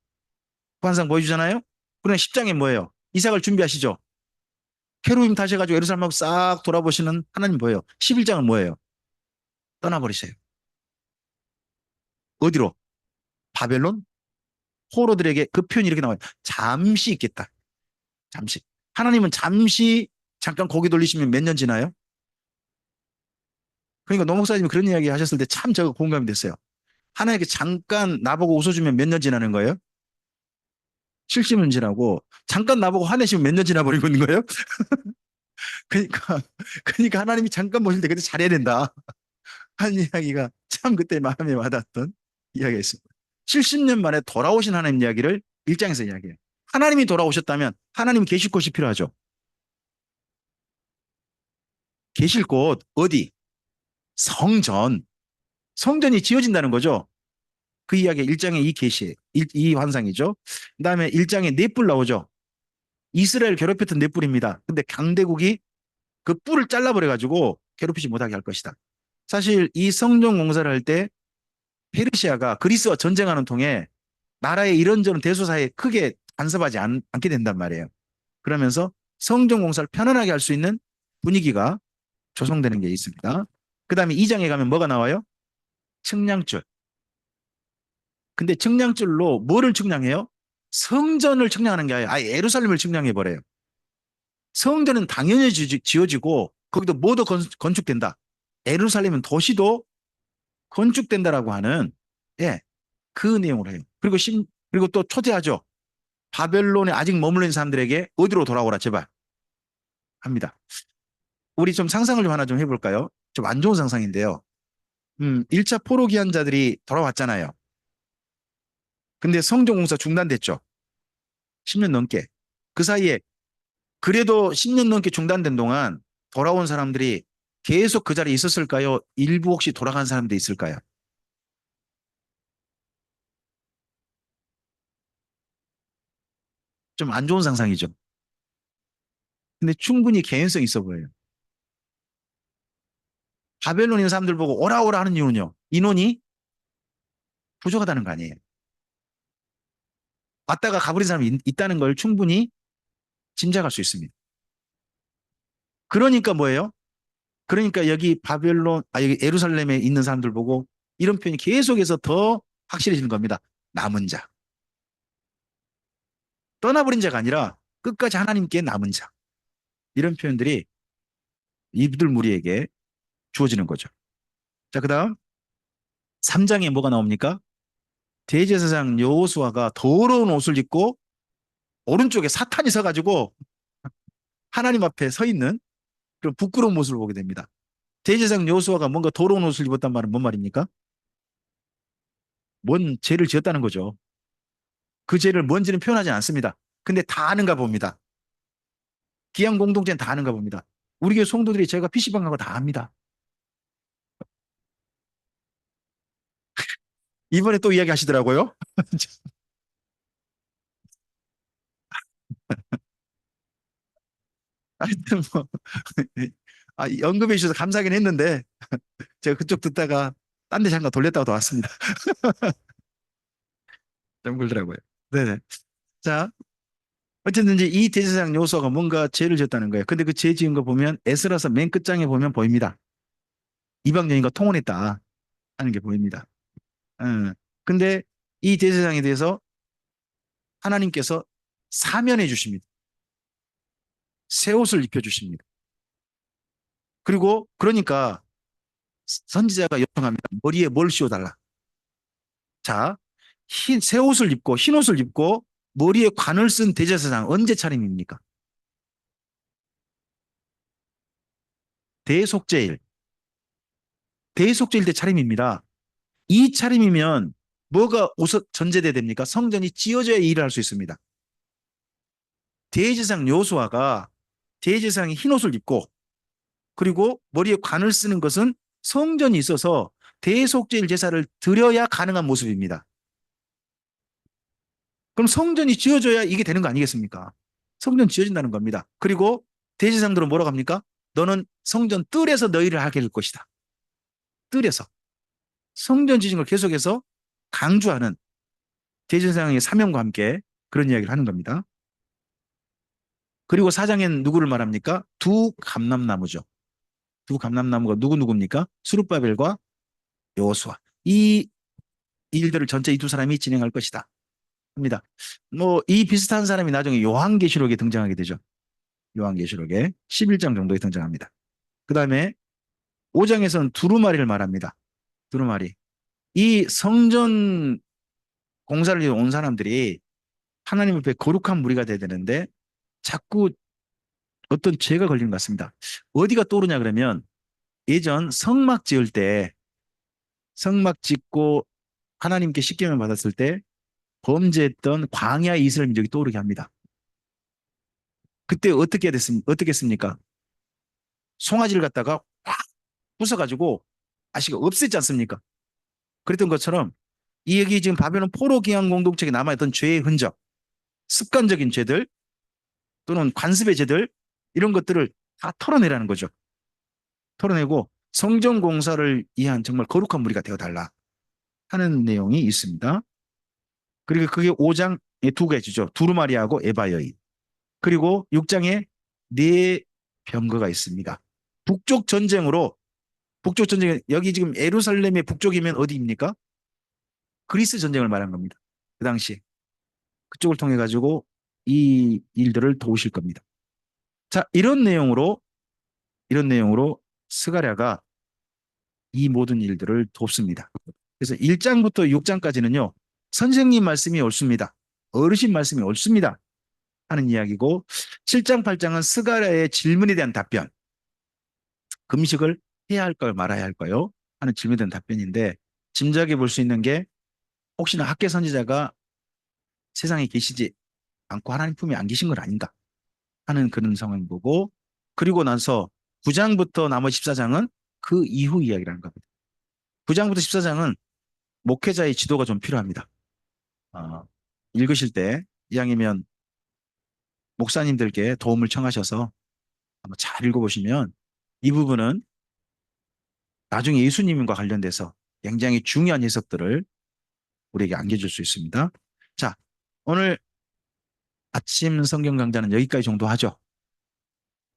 그 환상 보여주잖아요. 그러나 10장에 뭐예요? 이삭을 준비하시죠. 케루빔 타셔가지고 예루살렘하고 싹 돌아보시는 하나님 보여요. 11장은 뭐예요? 떠나버리세요. 어디로? 바벨론? 포로들에게 그 표현이 이렇게 나와요. 잠시 있겠다. 잠시. 하나님은 잠시 잠깐 고개 돌리시면 몇 년 지나요? 그러니까 노 목사님이 그런 이야기 하셨을 때 참 제가 공감이 됐어요. 하나님께 잠깐 나보고 웃어주면 몇 년 지나는 거예요? 70년 지나고 잠깐 나보고 화내시면 몇 년 지나버리고 있는 거예요? 그러니까 그러니까 하나님이 잠깐 보실 때 그때 잘해야 된다 하는 이야기가 참 그때 마음에 와닿던 이야기가 있습니다. 70년 만에 돌아오신 하나님 이야기를 1장에서 이야기해요. 하나님이 돌아오셨다면 하나님이 계실 곳이 필요하죠. 계실 곳 어디? 성전. 성전이 지어진다는 거죠. 그 이야기 1장의 이 계시, 이 환상이죠. 그다음에 1장에 넷불 나오죠. 이스라엘 괴롭혔던 넷불입니다. 근데 강대국이 그 뿔을 잘라버려가지고 괴롭히지 못하게 할 것이다. 사실 이 성전 공사를 할 때 페르시아가 그리스와 전쟁하는 통에 나라의 이런저런 대소사에 크게 간섭하지 않게 된단 말이에요. 그러면서 성전 공사를 편안하게 할 수 있는 분위기가 조성되는 게 있습니다. 그 다음에 2장에 가면 뭐가 나와요? 측량줄. 근데 측량줄로 뭐를 측량해요? 성전을 측량하는 게 아니라 아예 예루살렘을 측량해 버려요. 성전은 당연히 지어지고 거기도 뭐도 건축된다. 예루살렘은 도시도 건축된다라고 하는 예, 그 내용을 해요. 그리고 또 초대하죠. 바벨론에 아직 머물러 있는 사람들에게 어디로 돌아오라 제발 합니다. 우리 좀 상상을 좀 하나 좀 해볼까요? 좀 안 좋은 상상인데요. 1차 포로 기한자들이 돌아왔잖아요. 근데 성전 공사 중단됐죠. 10년 넘게. 그 사이에 그래도 10년 넘게 중단된 동안 돌아온 사람들이 계속 그 자리에 있었을까요? 일부 혹시 돌아간 사람도 있을까요? 좀 안 좋은 상상이죠. 근데 충분히 개연성 있어 보여요. 바벨론에 있는 사람들 보고 오라 오라 하는 이유는요. 인원이 부족하다는 거 아니에요. 왔다가 가버린 사람이 있다는 걸 충분히 짐작할 수 있습니다. 그러니까 뭐예요? 그러니까 여기 여기 예루살렘에 있는 사람들 보고 이런 표현이 계속해서 더 확실해지는 겁니다. 남은 자. 떠나버린 자가 아니라 끝까지 하나님께 남은 자. 이런 표현들이 이들 무리에게 주어지는 거죠. 자, 그 다음 3장에 뭐가 나옵니까? 대제사장 여호수아가 더러운 옷을 입고 오른쪽에 사탄이 서가지고 하나님 앞에 서 있는 그런 부끄러운 모습을 보게 됩니다. 대제사장 여호수아가 뭔가 더러운 옷을 입었단 말은 뭔 말입니까? 뭔 죄를 지었다는 거죠. 그 죄를 뭔지는 표현하지 않습니다. 근데 다 아는가 봅니다. 기양 공동체는 다 아는가 봅니다. 우리 교회 성도들이 제가 PC방하고 다 압니다. 이번에 또 이야기 하시더라고요. 하여튼 뭐, 언급해 주셔서 감사하긴 했는데, 제가 그쪽 듣다가 딴 데 잠깐 돌렸다가 또 왔습니다. 좀 그러더라고요. 네네. 자, 어쨌든 이제 이 대제사장 요소가 뭔가 죄를 지었다는 거예요. 근데 그 죄 지은 거 보면 에스라서 맨 끝장에 보면 보입니다. 이방인과 통혼했다 하는 게 보입니다. 근데 이 대제사장에 대해서 하나님께서 사면해 주십니다. 새 옷을 입혀 주십니다. 그리고 그러니까 선지자가 요청합니다. 머리에 뭘 씌워달라. 자, 새 옷을 입고 흰 옷을 입고 머리에 관을 쓴 대제사장 언제 차림입니까? 대속죄일. 대속죄일 때 차림입니다. 이 차림이면 뭐가 우선 전제돼야 됩니까? 성전이 지어져야 일을 할 수 있습니다. 대제사장 여호수아가 대제사장이 흰 옷을 입고 그리고 머리에 관을 쓰는 것은 성전이 있어서 대속죄일 제사를 드려야 가능한 모습입니다. 그럼 성전이 지어져야 이게 되는 거 아니겠습니까? 성전 지어진다는 겁니다. 그리고 대제사장들은 뭐라고 합니까? 너는 성전 뜰에서 너희를 하게 될 것이다. 뜰에서. 성전 지진 걸 계속해서 강조하는 대제사장의 사명과 함께 그런 이야기를 하는 겁니다. 그리고 사장엔 누구를 말합니까? 두 감람나무죠. 두 감람나무가 누구입니까? 스룹바벨과 여호수아. 이 일들을 전체 이 두 사람이 진행할 것이다. 합니다. 뭐 이 비슷한 사람이 나중에 요한계시록에 등장하게 되죠. 요한계시록에 11장 정도에 등장합니다. 그 다음에 5장에서는 두루마리를 말합니다. 두루마리. 이 성전 공사를 위해 온 사람들이 하나님 앞에 거룩한 무리가 돼야 되는데 자꾸 어떤 죄가 걸리는 것 같습니다. 어디가 떠오르냐 그러면 예전 성막 지을 때 성막 짓고 하나님께 십계명 받았을 때 범죄했던 광야 이스라엘 민족이 떠오르게 합니다. 그때 어떻게 했습니까? 송아지를 갖다가 확 부숴가지고 아시가 없앴지 않습니까? 그랬던 것처럼 이 얘기 지금 바벨론 포로 기한 공동체에 남아있던 죄의 흔적, 습관적인 죄들 또는 관습의 죄들 이런 것들을 다 털어내라는 거죠. 털어내고 성전 공사를 위한 정말 거룩한 무리가 되어달라 하는 내용이 있습니다. 그리고 그게 5장에 두 가지죠. 두루마리하고 에바 여인. 그리고 6장에 네 병거가 있습니다. 북쪽 전쟁 여기 지금 예루살렘의 북쪽이면 어디입니까? 그리스 전쟁을 말한 겁니다. 그 당시 그쪽을 통해 가지고 이 일들을 도우실 겁니다. 자, 이런 내용으로 스가랴가 이 모든 일들을 돕습니다. 그래서 1장부터 6장까지는요. 선생님 말씀이 옳습니다. 어르신 말씀이 옳습니다. 하는 이야기고 7장, 8장은 스가랴의 질문에 대한 답변. 금식을 해야 할까요? 말아야 할까요? 하는 질문에 대한 답변인데 짐작해 볼 수 있는 게 혹시나 학계 선지자가 세상에 계시지 않고 하나님 품에 안 계신 건 아닌가 하는 그런 상황을 보고 그리고 나서 9장부터 나머지 14장은 그 이후 이야기라는 겁니다. 9장부터 14장은 목회자의 지도가 좀 필요합니다. 어, 읽으실 때 이왕이면 목사님들께 도움을 청하셔서 한번 잘 읽어보시면 이 부분은 나중에 예수님과 관련돼서 굉장히 중요한 해석들을 우리에게 안겨줄 수 있습니다. 자, 오늘 아침 성경 강좌는 여기까지 정도 하죠.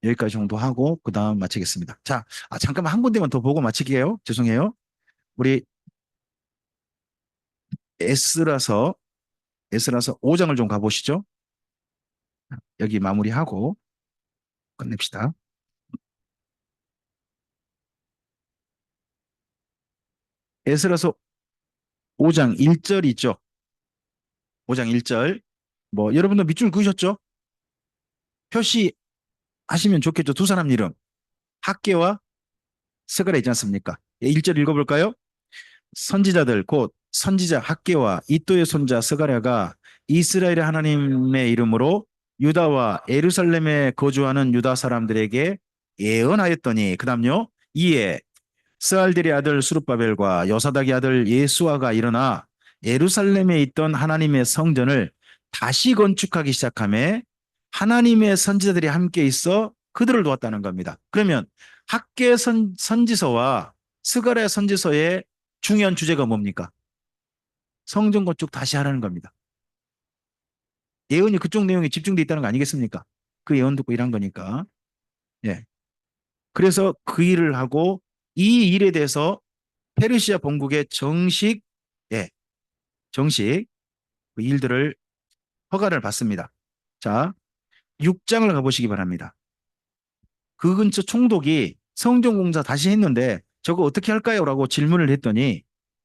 여기까지 정도 하고 그 다음 마치겠습니다. 자, 잠깐만 한 군데만 더 보고 마치게요. 죄송해요. 우리 에스라서 5장을 좀 가보시죠. 여기 마무리하고 끝냅시다. 에스라서 5장 1절 있죠. 5장 1절. 뭐 여러분도 밑줄 그으셨죠? 표시하시면 좋겠죠. 두 사람 이름. 학계와 스가랴 있지 않습니까? 1절 읽어볼까요? 선지자들 곧 선지자 학계와 이또의 손자 스가랴가 이스라엘의 하나님의 이름으로 유다와 예루살렘에 거주하는 유다 사람들에게 예언하였더니 그다음요. 이에 스알델의 아들 수룹바벨과 여사닥의 아들 예수아가 일어나 예루살렘에 있던 하나님의 성전을 다시 건축하기 시작하며 하나님의 선지자들이 함께 있어 그들을 도왔다는 겁니다. 그러면 학계 선지서와 스가랴 선지서의 중요한 주제가 뭡니까? 성전 건축 다시 하라는 겁니다. 예언이 그쪽 내용에 집중돼 있다는 거 아니겠습니까? 그 예언 듣고 일한 거니까. 예. 그래서 그 일을 하고 이 일에 대해서 페르시아 본국의 예, 정식 그 일들을 허가를 받습니다. 자, 6장을 가보시기 바랍니다. 그 근처 총독이 성전공사 다시 했는데 저거 어떻게 할까요? 라고 질문을 했더니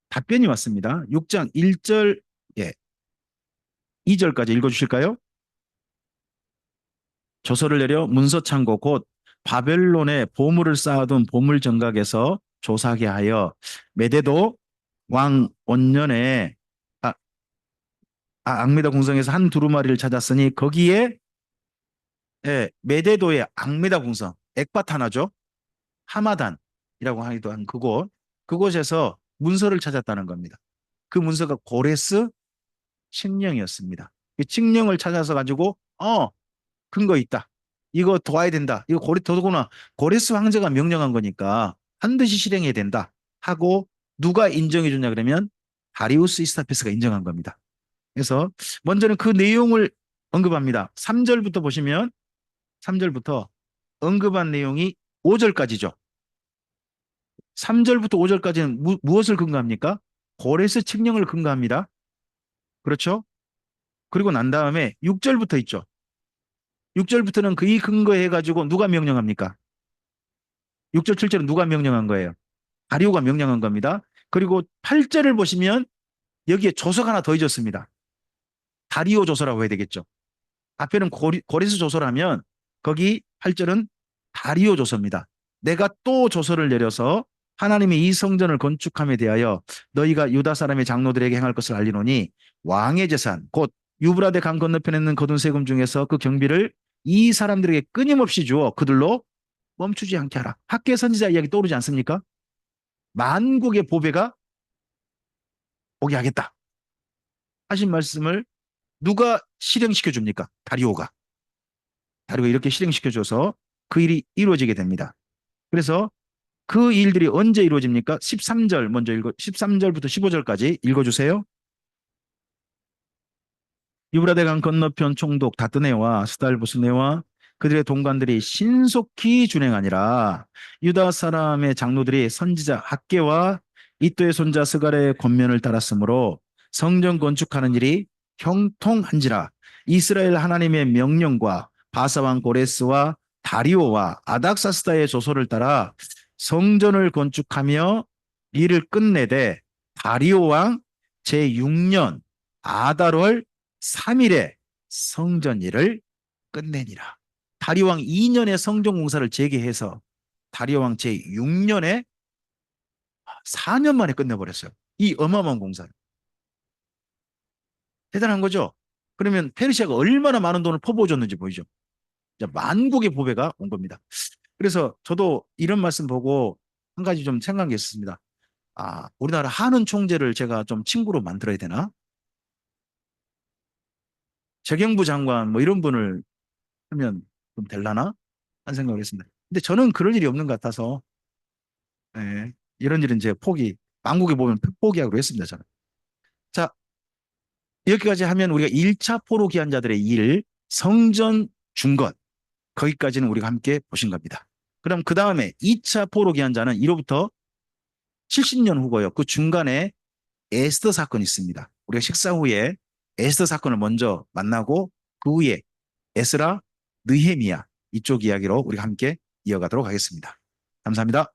답변이 왔습니다. 6장 1절, 예, 2절까지 읽어주실까요? 조서를 내려 문서창고 곧 바벨론에 보물을 쌓아둔 보물정각에서 조사하게 하여 메데도 왕 원년에 앙메다 궁성에서 한 두루마리를 찾았으니 거기에 메데도의 앙메다 궁성 엑바타나죠. 하마단이라고 하기도 한 그곳에서 문서를 찾았다는 겁니다. 그 문서가 고레스 칙령이었습니다. 그 칙령을 찾아서 가지고 근거 있다. 이거 도와야 된다. 이거 더더구나 고레스 황제가 명령한 거니까 반드시 실행해야 된다. 하고 누가 인정해 줬냐 그러면 다리우스 이스타페스가 인정한 겁니다. 그래서 먼저는 그 내용을 언급합니다. 3절부터 보시면 3절부터 언급한 내용이 5절까지죠. 3절부터 5절까지는 무엇을 근거합니까? 고레스 칙령을 근거합니다. 그렇죠? 그리고 난 다음에 6절부터 있죠. 6절부터는 그 이 근거해 가지고 누가 명령합니까? 6절, 7절은 누가 명령한 거예요? 다리오가 명령한 겁니다. 그리고 8절을 보시면 여기에 조서가 하나 더 잊었습니다. 다리오 조서라고 해야 되겠죠. 앞에는 고레스 조서라면 거기 8절은 다리오 조서입니다. 내가 또 조서를 내려서 하나님의 이 성전을 건축함에 대하여 너희가 유다 사람의 장로들에게 행할 것을 알리노니 왕의 재산 곧 유브라데 강 건너편에 있는 거둔 세금 중에서 그 경비를 이 사람들에게 끊임없이 주어 그들로 멈추지 않게 하라. 학계 선지자 이야기 떠오르지 않습니까? 만국의 보배가 오게 하겠다 하신 말씀을 누가 실행시켜 줍니까? 다리오가 이렇게 실행시켜줘서 그 일이 이루어지게 됩니다. 그래서 그 일들이 언제 이루어집니까? 13절 먼저 13절부터 15절까지 읽어주세요. 유브라데강 건너편 총독 다드네와 스달보스네와 그들의 동관들이 신속히 준행하니라. 유다 사람의 장로들이 선지자 학계와 이또의 손자 스갈의 권면을 따랐으므로 성전 건축하는 일이 형통한지라. 이스라엘 하나님의 명령과 바사왕 고레스와 다리오와 아닥사스다의 조서를 따라 성전을 건축하며 일을 끝내되 다리오 왕 제6년 아달월 3일에 성전 일을 끝내니라. 다리오 왕 2년에 성전 공사를 재개해서 다리오 왕 제6년에 4년 만에 끝내버렸어요. 이 어마어마한 공사를. 대단한 거죠. 그러면 페르시아가 얼마나 많은 돈을 퍼부어줬는지 보이죠. 만국의 보배가 온 겁니다. 그래서 저도 이런 말씀 보고 한 가지 좀 생각한 게 있었습니다. 우리나라 한은 총재를 제가 좀 친구로 만들어야 되나? 재경부 장관 뭐 이런 분을 하면 좀 될라나? 한 생각을 했습니다. 근데 저는 그럴 일이 없는 것 같아서 예, 이런 일은 이제 망국에 보면 포기하기로 했습니다. 저는. 자, 이렇게까지 하면 우리가 1차 포로 기한자들의 일, 성전 중건 거기까지는 우리가 함께 보신 겁니다. 그럼 그 다음에 2차 포로 기한자는 이로부터 70년 후고요. 그 중간에 에스더 사건이 있습니다. 우리가 식사 후에 에스더 사건을 먼저 만나고 그 후에 에스라, 느헤미야 이쪽 이야기로 우리가 함께 이어가도록 하겠습니다. 감사합니다.